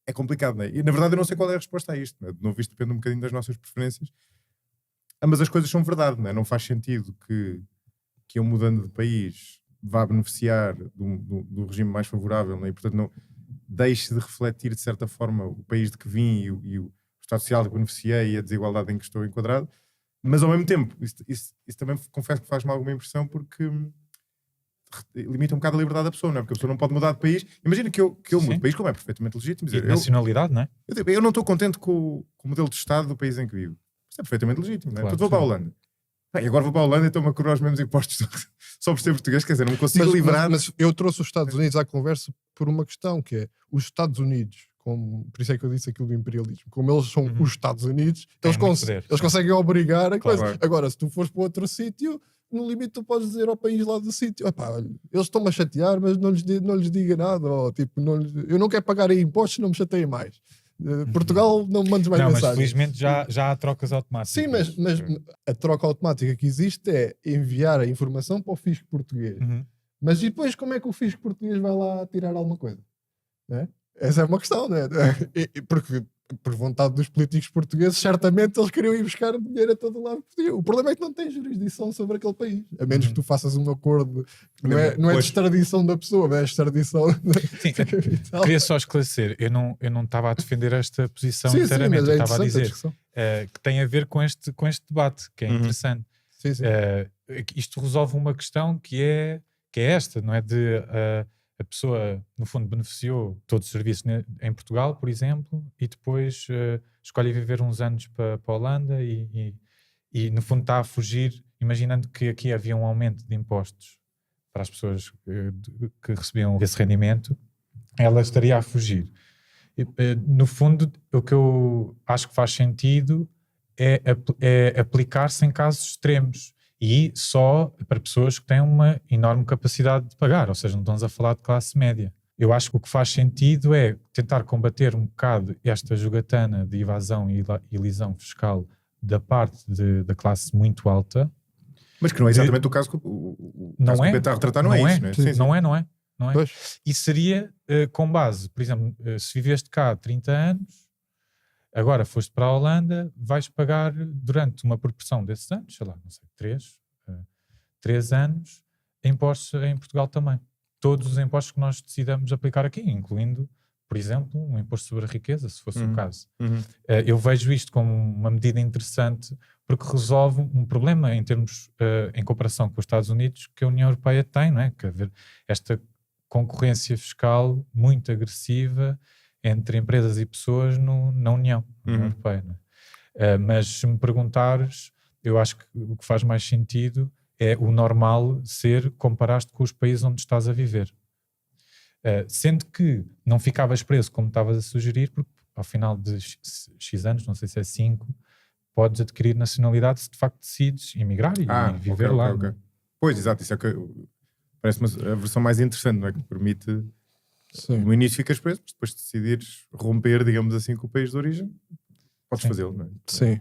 é complicado, né? E na verdade eu não sei qual é a resposta a isto, né? De novo, isto depende um bocadinho das nossas preferências. Mas as coisas são verdade, né? Não faz sentido que eu mudando de país vá beneficiar do regime mais favorável, né? E portanto não deixe de refletir de certa forma o país de que vim e o Estado Social que beneficiei e a desigualdade em que estou enquadrado. Mas ao mesmo tempo, isso também confesso que faz-me alguma impressão porque limita um bocado a liberdade da pessoa, não é? Porque a pessoa não pode mudar de país. Imagina que eu mudo de país, como é perfeitamente legítimo. E nacionalidade, não é? É Eu não estou contente com o modelo de Estado do país em que vivo. Isso é perfeitamente legítimo, não é? Claro, Portanto, vou para a Holanda. Bem, agora vou para a Holanda e estou-me a coroar os mesmos impostos só por ser português, quer dizer, não me consigo livrar. Mas eu trouxe os Estados Unidos à conversa por uma questão, que é os Estados Unidos, por isso é que eu disse aquilo do imperialismo, como eles são os Estados Unidos, eles conseguem obrigar a coisa. Claro. Agora, se tu fores para outro sítio, no limite tu podes dizer ao país lá do sítio, olha, eles estão-me a chatear, mas não lhes diga nada, ou, tipo, eu não quero pagar aí impostos, não me chateiem mais. Portugal, não me mandes mais mensagens. Mas felizmente já há trocas automáticas. Sim, mas a troca automática que existe é enviar a informação para o fisco português. Mas e depois como é que o fisco português vai lá tirar alguma coisa? Não é? Essa é uma questão, não é? Porque por vontade dos políticos portugueses, certamente eles queriam ir buscar dinheiro a todo lado que podiam. O problema é que não tem jurisdição sobre aquele país. A menos que tu faças um acordo, não é de extradição da pessoa, mas é extradição Sim, da capital. Queria só esclarecer, eu não estava a defender esta posição inteiramente, mas eu estava a dizer que tem a ver com este debate, que é interessante. Sim. Isto resolve uma questão que é esta, não é? De a pessoa, no fundo, beneficiou todo o serviço em Portugal, por exemplo, e depois escolhe viver uns anos para a Holanda e, no fundo, está a fugir, imaginando que aqui havia um aumento de impostos para as pessoas que recebiam esse rendimento, ela estaria a fugir. No fundo, o que eu acho que faz sentido é aplicar-se em casos extremos. E só para pessoas que têm uma enorme capacidade de pagar, ou seja, não estamos a falar de classe média. Eu acho que o que faz sentido é tentar combater um bocado esta jogatana de evasão e elisão fiscal da parte da classe muito alta. Mas que não é exatamente o caso que o caso que o Pedro está a retratar, não é isso, não é? Sim. Não é. E seria com base, por exemplo, se viveste cá 30 anos, agora foste para a Holanda, vais pagar durante uma proporção desses anos, sei lá, não sei, 3 anos, impostos em Portugal também. Todos os impostos que nós decidamos aplicar aqui, incluindo, por exemplo, um imposto sobre a riqueza, se fosse o caso. Eu vejo isto como uma medida interessante porque resolve um problema em termos, em comparação com os Estados Unidos, que a União Europeia tem, não é? Quer ver esta concorrência fiscal muito agressiva entre empresas e pessoas na União Europeia. Não é? Mas se me perguntares, eu acho que o que faz mais sentido é o normal ser comparaste com os países onde estás a viver. Sendo que não ficavas preso, como estavas a sugerir, porque ao final de X anos, não sei se é 5, podes adquirir nacionalidade se de facto decides emigrar e viver lá. Okay. Pois, exato, isso é que parece-me a versão mais interessante, não é? Que te permite, Sim. no início ficas preso, mas depois de decidires romper, digamos assim, com o país de origem, podes Sim. fazê-lo, não é? Sim.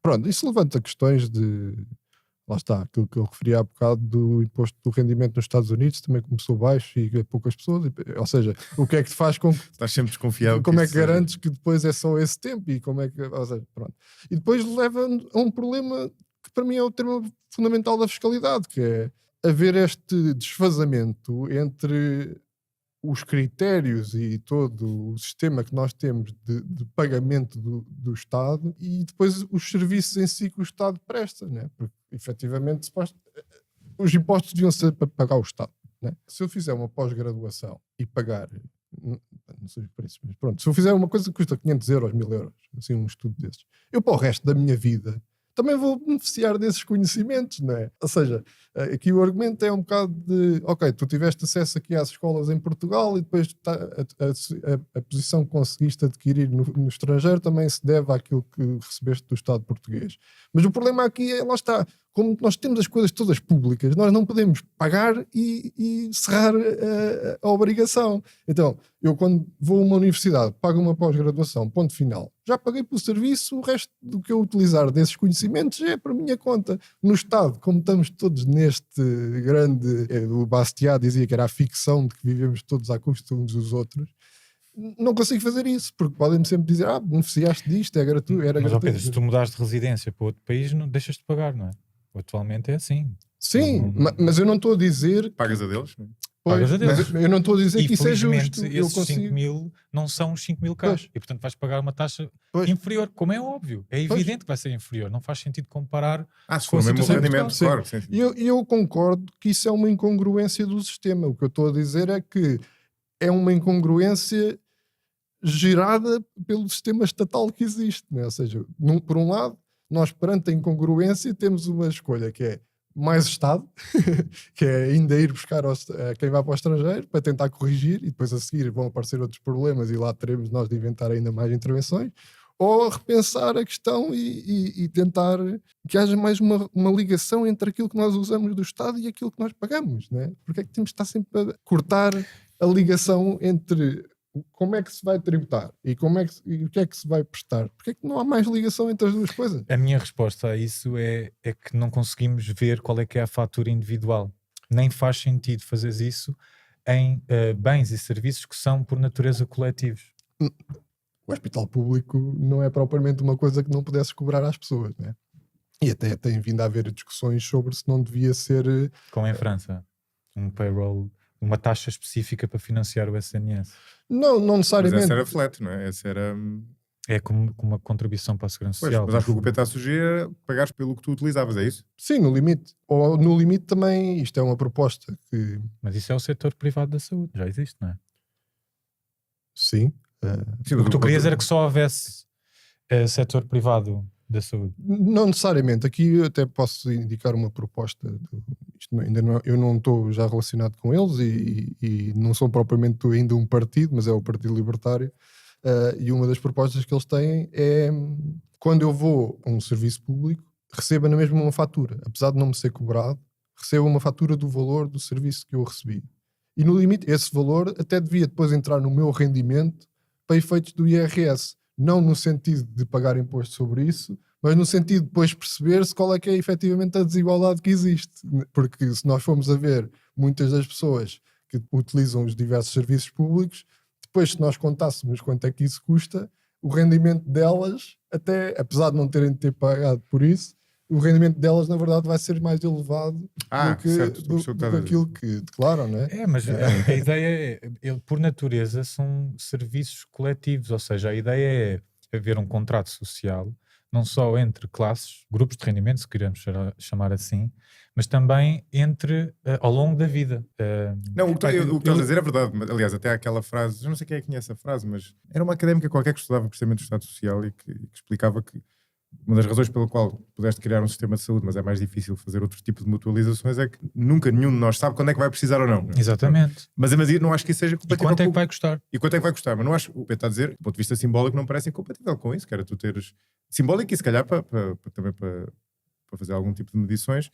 Pronto, isso levanta questões de... Lá está, aquilo que eu referi há bocado do imposto do rendimento nos Estados Unidos também começou baixo e poucas pessoas. Ou seja, o que é que te faz com que... Estás sempre desconfiado. Como é isto que garantes que depois é só esse tempo e como é que... Ou seja, pronto. E depois leva a um problema que para mim é o tema fundamental da fiscalidade, que é haver este desfazamento entre os critérios e todo o sistema que nós temos de pagamento do Estado e depois os serviços em si que o Estado presta, né? Porque efetivamente os impostos deviam ser para pagar o Estado, né? Se eu fizer uma pós-graduação e pagar, não sei os preços, mas pronto, se eu fizer uma coisa que custa 500 euros, 1000 euros, assim um estudo desses, eu para o resto da minha vida também vou beneficiar desses conhecimentos, não é? Ou seja, aqui o argumento é um bocado de, ok, tu tiveste acesso aqui às escolas em Portugal e depois a posição que conseguiste adquirir no estrangeiro também se deve àquilo que recebeste do Estado português. Mas o problema aqui é, lá está, como nós temos as coisas todas públicas, nós não podemos pagar e cerrar a obrigação. Então, eu quando vou a uma universidade, pago uma pós-graduação, ponto final, já paguei pelo serviço, o resto do que eu utilizar desses conhecimentos é para a minha conta. No Estado, como estamos todos neste grande... O Bastiat dizia que era a ficção de que vivemos todos à custa uns dos outros. Não consigo fazer isso, porque podem-me sempre dizer beneficiaste disto, é gratuito, era Mas, gratuito. Pedro, se tu mudares de residência para outro país, não deixas de pagar, não é? Atualmente é assim. Sim, mas eu não estou a dizer... Pagas a deles, não é? Pagas a deles. Mas eu não estou a dizer E que isso é felizmente justo. Eu esses consigo... 5 mil não são os 5 mil Pois. cá. E portanto vais pagar uma taxa Pois. inferior, como é óbvio. É evidente que vai ser inferior. Não faz sentido comparar. Se com for a o mesmo situação em rendimento, Portugal. claro. Sim, sim. E eu concordo que isso é uma incongruência do sistema. O que eu estou a dizer é que é uma incongruência gerada pelo sistema estatal que existe, né? Ou seja, por um lado, nós perante a incongruência temos uma escolha que é mais Estado, que é ainda ir buscar quem vai para o estrangeiro para tentar corrigir e depois a seguir vão aparecer outros problemas e lá teremos nós de inventar ainda mais intervenções, ou repensar a questão e tentar que haja mais uma ligação entre aquilo que nós usamos do Estado e aquilo que nós pagamos, né? Porque é que temos de estar sempre a cortar a ligação entre como é que se vai tributar e o que é que se vai prestar? Porque é que não há mais ligação entre as duas coisas? A minha resposta a isso é que não conseguimos ver qual é que é a fatura individual. Nem faz sentido fazer isso em bens e serviços que são por natureza coletivos. O hospital público não é propriamente uma coisa que não pudesse cobrar às pessoas, né? E até tem vindo a haver discussões sobre se não devia ser... Como em França. Um payroll, uma taxa específica para financiar o SNS. Não Mas necessariamente. essa era flat, não é? Essa era... É como uma contribuição para a Segurança Pois, Social. mas acho que o que o Pedro está a sugerir é pagares pelo que tu utilizavas, é isso? Sim, no limite. Ou no limite também, isto é uma proposta que... Mas isso é o setor privado da saúde. Já existe, não é? Sim. Sim, O que tu querias era que só houvesse setor privado da saúde. Não necessariamente. Aqui eu até posso indicar uma proposta. Eu não estou já relacionado com eles e não sou propriamente ainda um partido, mas é o Partido Libertário. E uma das propostas que eles têm é quando eu vou a um serviço público, receba na mesma uma fatura. Apesar de não me ser cobrado, receba uma fatura do valor do serviço que eu recebi. E no limite, esse valor até devia depois entrar no meu rendimento para efeitos do IRS. Não no sentido de pagar imposto sobre isso, mas no sentido de depois perceber-se qual é que é efetivamente a desigualdade que existe. Porque se nós formos a ver muitas das pessoas que utilizam os diversos serviços públicos, depois se nós contássemos quanto é que isso custa, o rendimento delas, até apesar de não terem de ter pagado por isso, o rendimento delas na verdade vai ser mais elevado do que aquilo que declaram, não é? Mas a ideia é, por natureza, são serviços coletivos, ou seja, a ideia é haver um contrato social, não só entre classes, grupos de rendimento, se queremos chamar assim, mas também ao longo da vida. Não, o que estás a dizer é verdade. Aliás, até há aquela frase, eu não sei quem é que conhece a frase, mas era uma académica qualquer que estudava processamento do Estado Social e que explicava que uma das razões pela qual pudeste criar um sistema de saúde, mas é mais difícil fazer outro tipo de mutualizações, é que nunca nenhum de nós sabe quando é que vai precisar ou não. Exatamente. Mas não acho que isso seja compatível. E quanto é que vai custar? E quanto é que vai custar? Mas não acho, o Pedro está a dizer, do ponto de vista simbólico, não parece incompatível com isso, que era tu teres simbólico e se calhar também para fazer algum tipo de medições,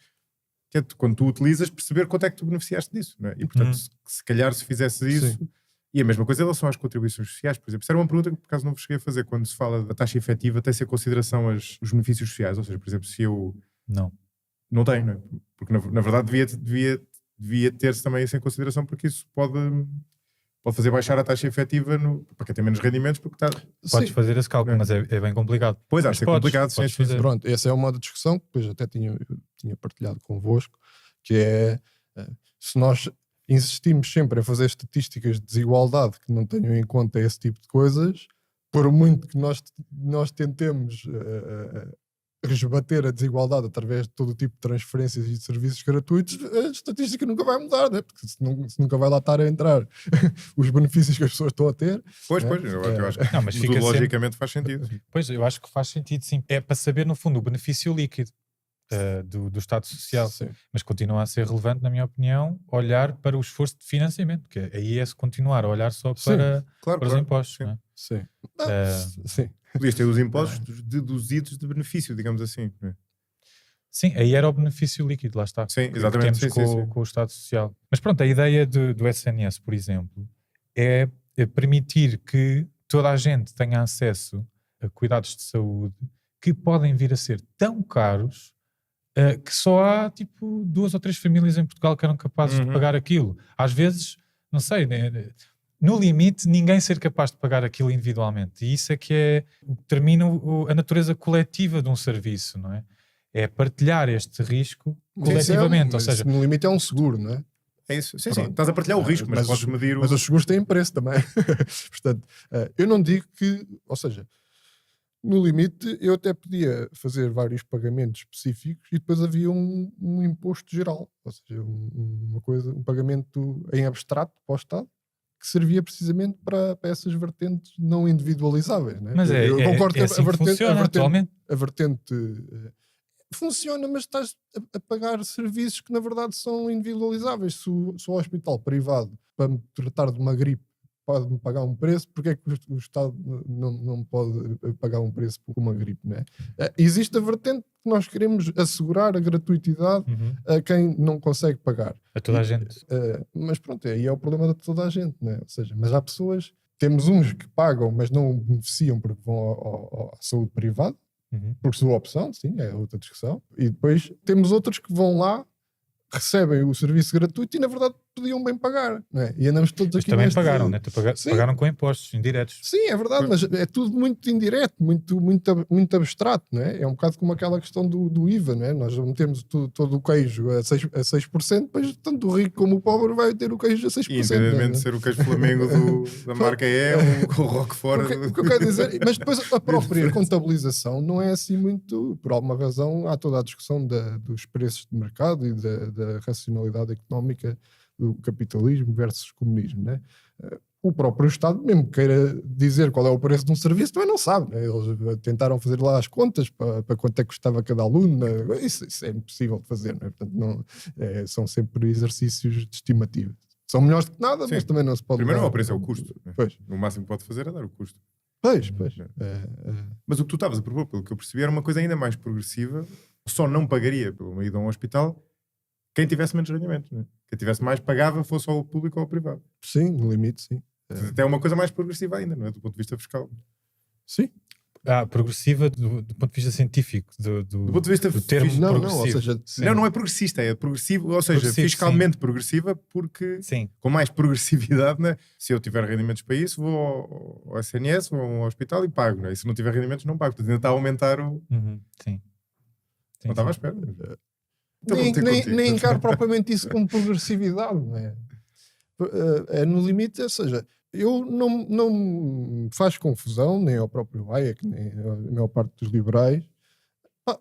que é quando tu utilizas, perceber quanto é que tu beneficiaste disso, não é? E portanto, se calhar se fizesses isso, Sim. e a mesma coisa em relação às contribuições sociais, por exemplo, isso era uma pergunta que por acaso não vos cheguei a fazer, quando se fala da taxa efetiva, tem-se em consideração os benefícios sociais, ou seja, por exemplo, se eu não tenho, não é? Porque na verdade devia ter-se também isso em consideração, porque isso pode fazer baixar a taxa efetiva para quem tem menos rendimentos, porque está... Podes fazer esse cálculo, mas é bem complicado. Pois, Mas acho que é complicado, podes sim. fazer. Pronto, essa é uma discussão que depois até tinha partilhado convosco, que é se nós insistimos sempre em fazer estatísticas de desigualdade que não tenham em conta esse tipo de coisas, por muito que nós tentemos resbater a desigualdade através de todo o tipo de transferências e de serviços gratuitos, a estatística nunca vai mudar, né? Porque se nunca vai lá estar a entrar os benefícios que as pessoas estão a ter. Pois, né? eu acho que Não, mas fica logicamente faz sentido. Pois, eu acho que faz sentido, sim. É para saber, no fundo, o benefício líquido do Estado Social. Sim. Mas continua a ser relevante, na minha opinião, olhar para o esforço de financiamento, que aí é se continuar a olhar só para os impostos. Sim. Não é? Sim. Sim. Podias ter os impostos deduzidos de benefício, digamos assim. Não é? Sim, aí era o benefício líquido, lá está. Sim, que exatamente. temos Sim. com o Estado Social. Mas pronto, a ideia do SNS, por exemplo, é permitir que toda a gente tenha acesso a cuidados de saúde que podem vir a ser tão caros que só há tipo 2 ou 3 famílias em Portugal que eram capazes de pagar aquilo. Às vezes, não sei, né? No limite, ninguém ser capaz de pagar aquilo individualmente. E isso é que é o que determina a natureza coletiva de um serviço, não é? É partilhar este risco coletivamente. Ou seja, no limite é um seguro, não é? É isso. Sim, Pronto. estás a partilhar o risco, mas podes medir o... Mas os seguros têm preço também. Portanto, eu não digo que... Ou seja, no limite, eu até podia fazer vários pagamentos específicos e depois havia um imposto geral. Ou seja, um pagamento em abstrato para o Estado que servia precisamente para essas vertentes não individualizáveis. Né? mas eu concordo que assim que funciona atualmente. a vertente funciona, mas estás a pagar serviços que na verdade são individualizáveis. Se o hospital privado, para me tratar de uma gripe, pode-me pagar um preço, porque é que o Estado não pode pagar um preço por uma gripe, não é? Existe a vertente que nós queremos assegurar a gratuitidade a quem não consegue pagar. A toda a gente. Mas pronto, aí é o problema de toda a gente, não é? Ou seja, mas há pessoas, temos uns que pagam, mas não beneficiam porque vão à saúde privada, por sua opção, sim, é outra discussão. E depois temos outros que vão lá, recebem o serviço gratuito e na verdade podiam bem pagar, não é? E andamos todos Mas aqui também neste... pagaram, né? Pagaram com impostos indiretos. Sim, é verdade, mas é tudo muito indireto, muito abstrato, não é? É um bocado como aquela questão do IVA, não é? Nós metemos todo o queijo a 6%, depois tanto o rico como o pobre vai ter o queijo a 6%. E independentemente de ser o queijo Flamengo da marca o Roquefort... O que eu quero dizer, mas depois a própria contabilização não é assim muito... Por alguma razão há toda a discussão dos preços de mercado e da racionalidade económica do capitalismo versus comunismo, né? O próprio Estado, mesmo que queira dizer qual é o preço de um serviço, também não sabe, né? Eles tentaram fazer lá as contas para quanto é que custava cada aluno, né? Isso é impossível de fazer, né? Portanto, são sempre exercícios de estimativa. São melhores do que nada, Sim. mas também não se pode... Primeiro não é o preço, é o custo. Né? Pois. O máximo que pode fazer é dar o custo. Pois. Mas o que tu estavas a propor, pelo que eu percebi, era uma coisa ainda mais progressiva. Só não pagaria pela uma ida a um hospital quem tivesse menos rendimento. Né? Quem tivesse mais pagava, fosse ao público ou ao privado. Sim, no limite, sim. Até uma coisa mais progressiva ainda, não é? Do ponto de vista fiscal. Sim. Progressiva do ponto de vista científico, do ponto de vista do termo Não, progressivo. ou seja... Não é progressista, é progressivo, ou seja, Progressivo, fiscalmente progressiva, porque Sim. com mais progressividade, né? Se eu tiver rendimentos para isso, vou ao SNS, vou ao hospital e pago. Né? E se não tiver rendimentos, não pago. Portanto, ainda está a aumentar o... Sim. Não estava à espera. Então, Nem encaro propriamente isso como progressividade, não é? É no limite, ou seja, eu não me faz confusão, nem ao próprio Hayek, nem a maior parte dos liberais.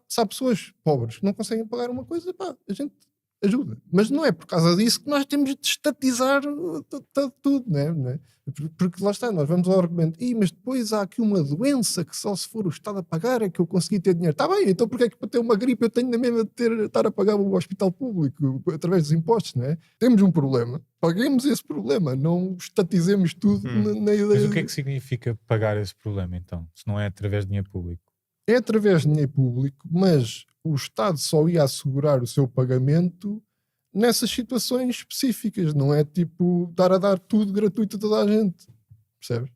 Se há pessoas pobres que não conseguem pagar uma coisa, a gente ajuda. Mas não é por causa disso que nós temos de estatizar tudo, não é? Porque lá está, nós vamos ao argumento, mas depois há aqui uma doença que só se for o Estado a pagar é que eu consegui ter dinheiro. Está bem, então porque é que para ter uma gripe eu tenho na mesma de estar a pagar o hospital público através dos impostos, não é? Temos um problema, paguemos esse problema, não estatizemos tudo na ideia... Mas o que é que significa pagar esse problema, então? Se não é através de dinheiro público? É através de dinheiro público, mas o Estado só ia assegurar o seu pagamento nessas situações específicas, não é tipo estar a dar tudo gratuito a toda a gente, percebes?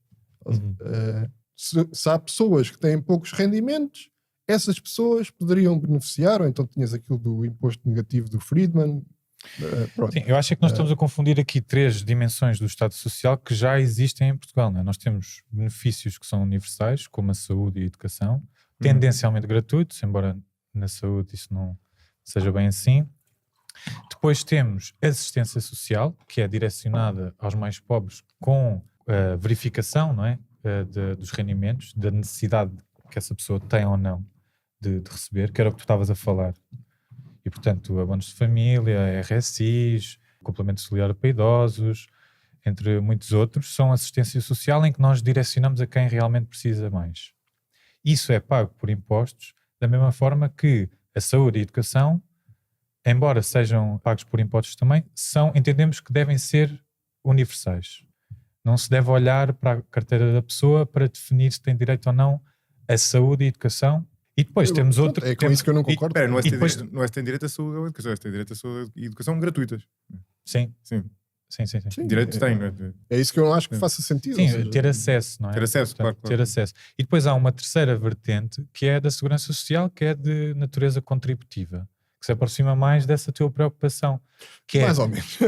Se há pessoas que têm poucos rendimentos, essas pessoas poderiam beneficiar, ou então tinhas aquilo do imposto negativo do Friedman. Pronto. Sim, eu acho que nós estamos a confundir aqui 3 dimensões do Estado Social que já existem em Portugal. Não é? Nós temos benefícios que são universais, como a saúde e a educação, tendencialmente gratuitos, embora na saúde isso não seja bem assim. Depois temos assistência social, que é direcionada aos mais pobres com a verificação, não é? Dos rendimentos, da necessidade que essa pessoa tem ou não de receber, que era o que tu estavas a falar. E, portanto, abonos de família, RSIs, complemento solidário para idosos, entre muitos outros, são assistência social em que nós direcionamos a quem realmente precisa mais. Isso é pago por impostos, da mesma forma que a saúde e a educação, embora sejam pagos por impostos também, entendemos que devem ser universais. Não se deve olhar para a carteira da pessoa para definir se tem direito ou não a saúde e a educação. E depois temos outro... É com isso que eu não concordo. Espera, não é se tem direito à saúde ou à educação, é se tem direito à saúde e educação gratuitas. Sim. Sim. Sim, Direitos tem, não é? É isso que eu não acho que faça sentido. Sim, ou seja, ter acesso, não é? Ter acesso, Portanto, claro. ter acesso. E depois há uma terceira vertente, que é da segurança social, que é de natureza contributiva, que se aproxima mais dessa tua preocupação. Que é, mais ou menos.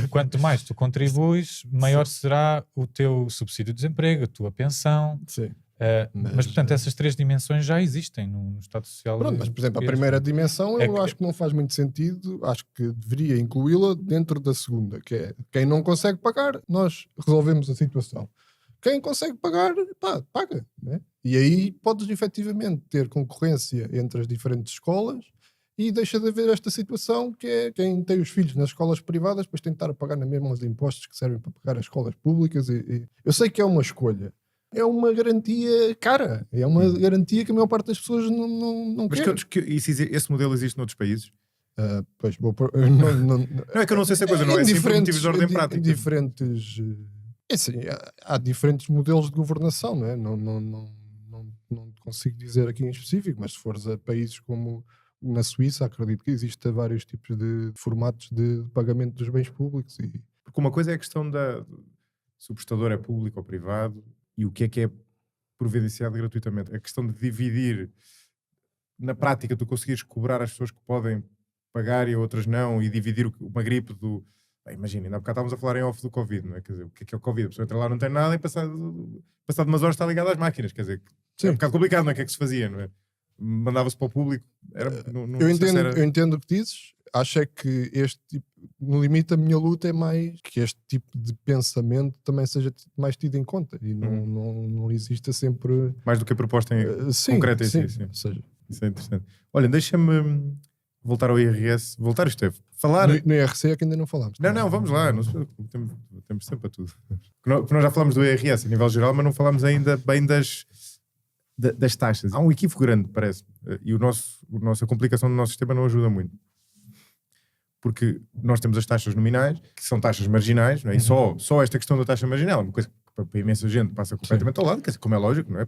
quanto mais tu contribuis, maior será o teu subsídio de desemprego, a tua pensão. Sim. Mas, portanto, essas 3 dimensões já existem no Estado Social. Pronto, mas, por exemplo, a português. primeira dimensão É eu que- acho que não faz muito sentido, acho que deveria incluí-la dentro da segunda, que é quem não consegue pagar, nós resolvemos a situação. Quem consegue pagar, pá, paga. Né? E aí podes efetivamente ter concorrência entre as diferentes escolas e deixa de haver esta situação que é quem tem os filhos nas escolas privadas depois tem de estar a pagar na mesma os impostos que servem para pagar as escolas públicas. Eu sei que é uma escolha. É uma garantia cara. É uma garantia que a maior parte das pessoas não Mas quer. esse modelo existe noutros países? Pois, Não, é que eu não sei se a coisa não é assim por motivos de ordem prática. Diferentes... assim, há diferentes modelos de governação, não é? Não consigo dizer aqui em específico, mas se fores a países como na Suíça, acredito que existem vários tipos de formatos de pagamento dos bens públicos. Porque uma coisa é a questão se o prestador é público ou privado e o que é providenciado gratuitamente. A questão de dividir, na prática, tu conseguires cobrar as pessoas que podem pagar e outras não, e dividir uma gripe do... Bem, imagina, ainda há bocado estávamos a falar em off do Covid, não é? Quer dizer, o que é o Covid? A pessoa entra lá, não tem nada e passado umas horas está ligada às máquinas, quer dizer, é um bocado complicado, não é? O que é que se fazia, não é? Mandava-se para o público. Eu entendo o que dizes. Acho é que este tipo, no limite, a minha luta é mais que este tipo de pensamento também seja mais tido em conta e não exista sempre. Mais do que a proposta concreta em si. Sim. Ou seja, isso é interessante. Olha, deixa-me voltar ao IRS. Voltar, Esteve. Falar. No IRC é que ainda não falámos. Não, vamos lá. Temos tempo para tudo. Porque nós já falámos do IRS a nível geral, mas não falámos ainda bem das taxas. Há um equívoco grande, parece. E a complicação do nosso sistema não ajuda muito. Porque nós temos as taxas nominais, que são taxas marginais, não é? E só esta questão da taxa marginal é uma coisa que para imensa gente passa completamente ao lado, como é lógico, não é?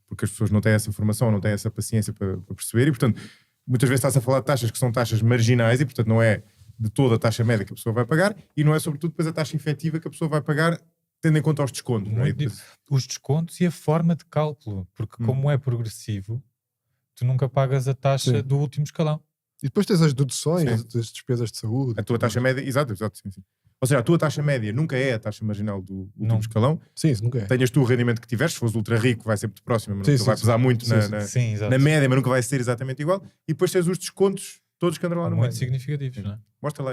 Porque as pessoas não têm essa formação, não têm essa paciência para perceber e, portanto, muitas vezes está-se a falar de taxas que são taxas marginais e, portanto, não é de toda a taxa média que a pessoa vai pagar e não é, sobretudo, depois a taxa efetiva que a pessoa vai pagar tendo em conta os descontos. Não é? Os descontos e a forma de cálculo, porque como é progressivo, tu nunca pagas a taxa do último escalão. E depois tens as deduções das despesas de saúde. A tua taxa média, exato, sim. Ou seja, a tua taxa média nunca é a taxa marginal do último escalão. Sim, isso nunca é. Tenhas tu o rendimento que tiveres, se fores ultra rico vai ser muito próximo, mas vai pesar muito na média, mas nunca vai ser exatamente igual. E depois tens os descontos todos que andam lá no meio. Muito significativos, não é? Mostra lá,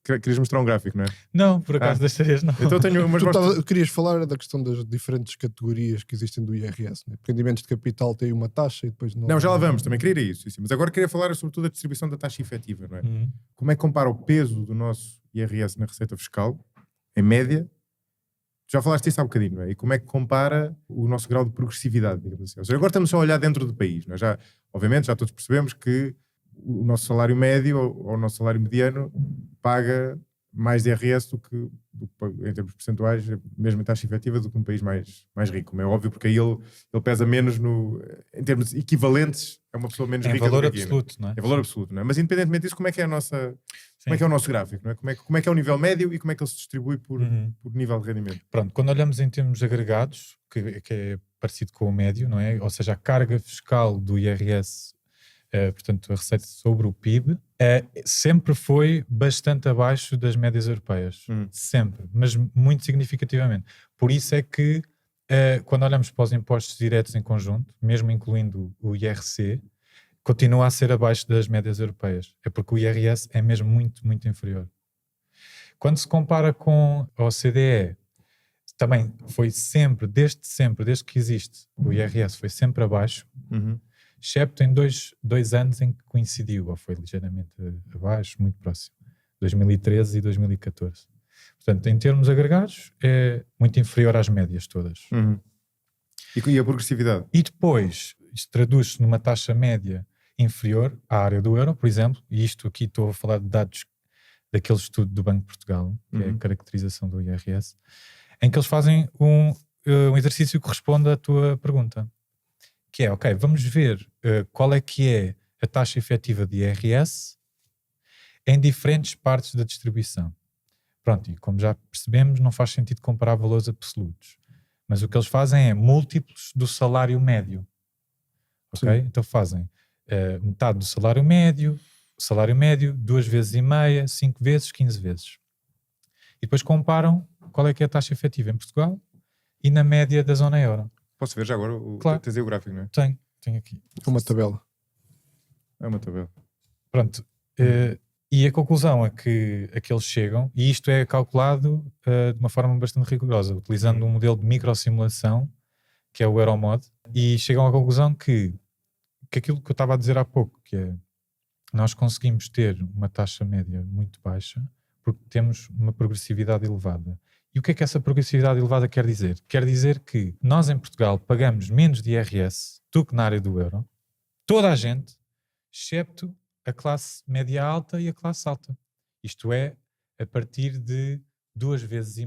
querias mostrar um gráfico, não é? Não, por acaso desta vez não. Então tenho umas querias falar da questão das diferentes categorias que existem do IRS, né? Porque rendimentos de capital têm uma taxa e depois não... Não, já lá vamos, também queria isso. Mas agora queria falar sobretudo da distribuição da taxa efetiva, não é? Como é que compara o peso do nosso IRS na receita fiscal, em média? Já falaste isso há bocadinho, não é? E como é que compara o nosso grau de progressividade, digamos assim. Ou seja, agora estamos só a olhar dentro do país, não é? Obviamente já todos percebemos que o nosso salário médio ou o nosso salário mediano paga mais de IRS do que em termos percentuais, mesmo em taxa efetiva, do que um país mais rico. Como é óbvio, porque aí ele pesa menos em termos equivalentes, é uma pessoa menos rica valor do que aqui, absoluto, não é? É valor absoluto, não é? Mas independentemente disso, como é que é a nossa... Como é que é o nosso gráfico, não é? Como é que é o nível médio e como é que ele se distribui por nível de rendimento? Pronto, quando olhamos em termos agregados, que é parecido com o médio, não é? Ou seja, a carga fiscal do IRS, portanto, a receita sobre o PIB, sempre foi bastante abaixo das médias europeias. Sempre, mas muito significativamente. Por isso é que, quando olhamos para os impostos diretos em conjunto, mesmo incluindo o IRC, continua a ser abaixo das médias europeias. É porque o IRS é mesmo muito, muito inferior. Quando se compara com a OCDE, também foi desde que existe, o IRS foi sempre abaixo, excepto em dois anos em que coincidiu, ou foi ligeiramente abaixo, muito próximo, 2013 e 2014. Portanto, em termos agregados, é muito inferior às médias todas. E a progressividade? E depois, isto traduz-se numa taxa média inferior à área do euro, por exemplo, e isto aqui estou a falar de dados daquele estudo do Banco de Portugal, que é a caracterização do IRS, em que eles fazem um exercício que responde à tua pergunta, que é, ok, vamos ver qual é que é a taxa efetiva de IRS em diferentes partes da distribuição. Pronto, e como já percebemos, não faz sentido comparar valores absolutos, mas o que eles fazem é múltiplos do salário médio, ok? Sim. Então fazem metade do salário médio, 2,5 vezes, 5 vezes, 15 vezes. E depois comparam qual é que é a taxa efetiva em Portugal e na média da zona euro. Posso ver já agora? Claro. Tens aí o gráfico, não é? Tenho aqui. É uma tabela. É uma tabela. Pronto. E a conclusão a que eles chegam, e isto é calculado de uma forma bastante rigorosa, utilizando um modelo de microsimulação, que é o Euromod, e chegam à conclusão que aquilo que eu estava a dizer há pouco, que é nós conseguimos ter uma taxa média muito baixa porque temos uma progressividade elevada. E o que é que essa progressividade elevada quer dizer? Quer dizer que nós em Portugal pagamos menos de IRS do que na área do euro, toda a gente, excepto a classe média alta e a classe alta. Isto é, a partir de 2,5 vezes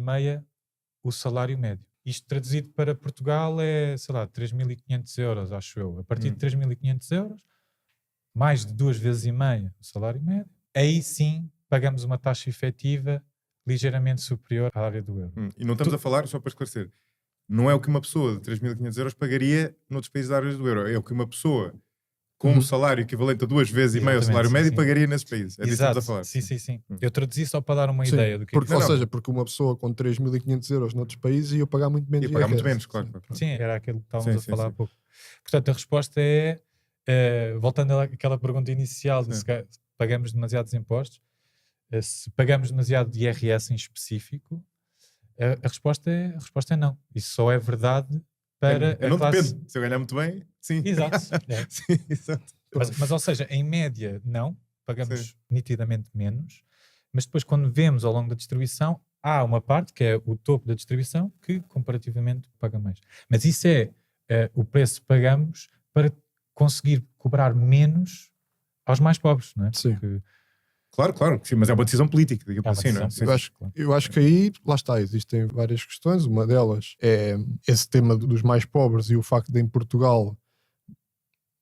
o salário médio. Isto traduzido para Portugal é, sei lá, 3.500 euros, acho eu. A partir de 3.500 euros, mais de 2,5 vezes o salário médio, aí sim pagamos uma taxa efetiva ligeiramente superior à área do euro. E não estamos a falar, só para esclarecer, não é o que uma pessoa de 3.500 euros pagaria noutros países da área do euro, é o que uma pessoa com um salário equivalente a 2,5 vezes o salário médio pagaria nesses países. É disso que estamos a falar. Sim. Eu traduzi só para dar uma ideia do que porque, ou seja, porque uma pessoa com 3.500 euros noutros países ia pagar muito menos. Ia pagar muito menos, claro. Sim, era aquilo que estávamos a falar há pouco. Portanto, a resposta é, voltando àquela pergunta inicial, de se pagamos demasiados impostos, se pagamos demasiado de IRS em específico, a resposta é não. Isso só é verdade para a não classe... depende. Se eu ganhar muito bem, sim. Exato. Sim, exato. Mas, ou seja, em média, não. Pagamos nitidamente menos. Mas depois, quando vemos ao longo da distribuição, há uma parte, que é o topo da distribuição, que comparativamente paga mais. Mas isso é o preço que pagamos para conseguir cobrar menos aos mais pobres, não é? Sim. Porque... Claro, sim, mas é uma decisão política, digamos assim, não é? Eu acho que aí, lá está, existem várias questões. Uma delas é esse tema dos mais pobres e o facto de em Portugal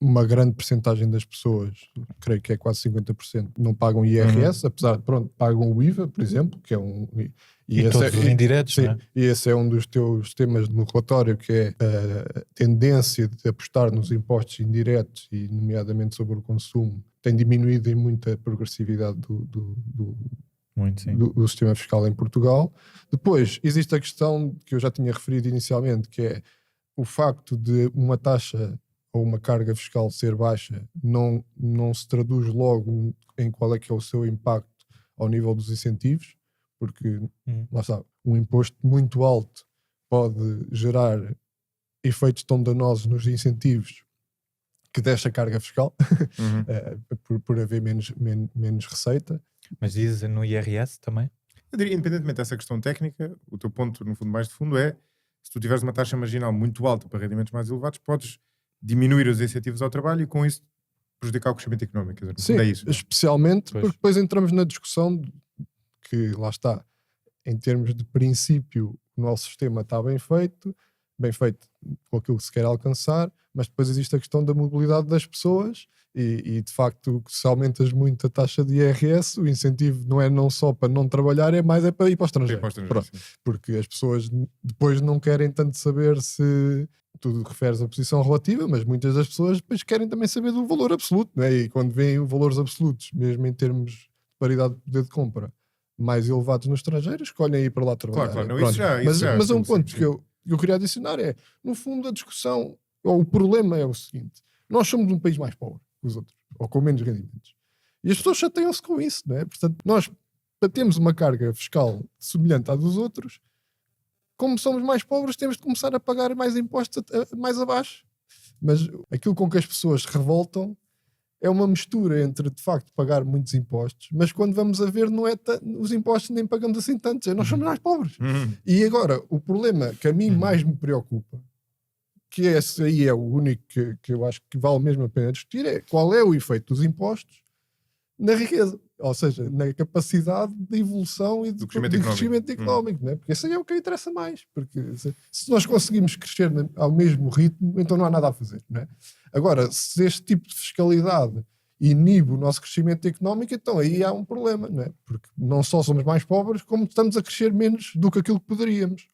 uma grande percentagem das pessoas, creio que é quase 50%, não pagam IRS, apesar de, pagam o IVA, por exemplo, que é um... E todos os indiretos, sim, não é? E esse é um dos teus temas no relatório, que é a tendência de apostar nos impostos indiretos e nomeadamente sobre o consumo, tem diminuído em muita progressividade do sistema fiscal em Portugal. Depois, existe a questão que eu já tinha referido inicialmente, que é o facto de uma taxa ou uma carga fiscal ser baixa não se traduz logo em qual é que é o seu impacto ao nível dos incentivos, porque lá está, um imposto muito alto pode gerar efeitos tão danosos nos incentivos que deixa a carga fiscal por haver menos receita. Mas dizes no IRS também? Eu diria, independentemente dessa questão técnica, o teu ponto, no fundo, mais de fundo é, se tu tiveres uma taxa marginal muito alta para rendimentos mais elevados, podes diminuir os incentivos ao trabalho e com isso prejudicar o crescimento económico. Sim, é isso, especialmente porque depois entramos na discussão de que lá está, em termos de princípio, o nosso sistema está bem feito com aquilo que se quer alcançar, mas depois existe a questão da mobilidade das pessoas e de facto, se aumentas muito a taxa de IRS, o incentivo não é não só para não trabalhar, é para ir para o estrangeiro. Pronto. Porque as pessoas depois não querem tanto saber se tu referes a posição relativa, mas muitas das pessoas depois querem também saber do valor absoluto, não é? E quando veem valores absolutos, mesmo em termos de paridade de poder de compra, mais elevados no estrangeiro, escolhem ir para lá trabalhar. Claro, não, mas um ponto que eu queria adicionar é, no fundo, a discussão, ou o problema é o seguinte: nós somos um país mais pobre que os outros, ou com menos rendimentos. E as pessoas chateiam-se com isso, não é? Portanto, nós, para termos uma carga fiscal semelhante à dos outros, como somos mais pobres, temos de começar a pagar mais impostos mais abaixo. Mas aquilo com que as pessoas se revoltam é uma mistura entre, de facto, pagar muitos impostos, mas quando vamos a ver, não é os impostos nem pagamos assim tantos, nós somos mais pobres. E agora, o problema que a mim mais me preocupa, que esse aí é o único que eu acho que vale mesmo a pena discutir, é qual é o efeito dos impostos na riqueza, ou seja, na capacidade de evolução e de crescimento económico, né? Porque isso aí é o que interessa mais, porque se nós conseguimos crescer ao mesmo ritmo, então não há nada a fazer, né? Agora, se este tipo de fiscalidade inibe o nosso crescimento económico, então aí há um problema, né? Porque não só somos mais pobres, como estamos a crescer menos do que aquilo que poderíamos.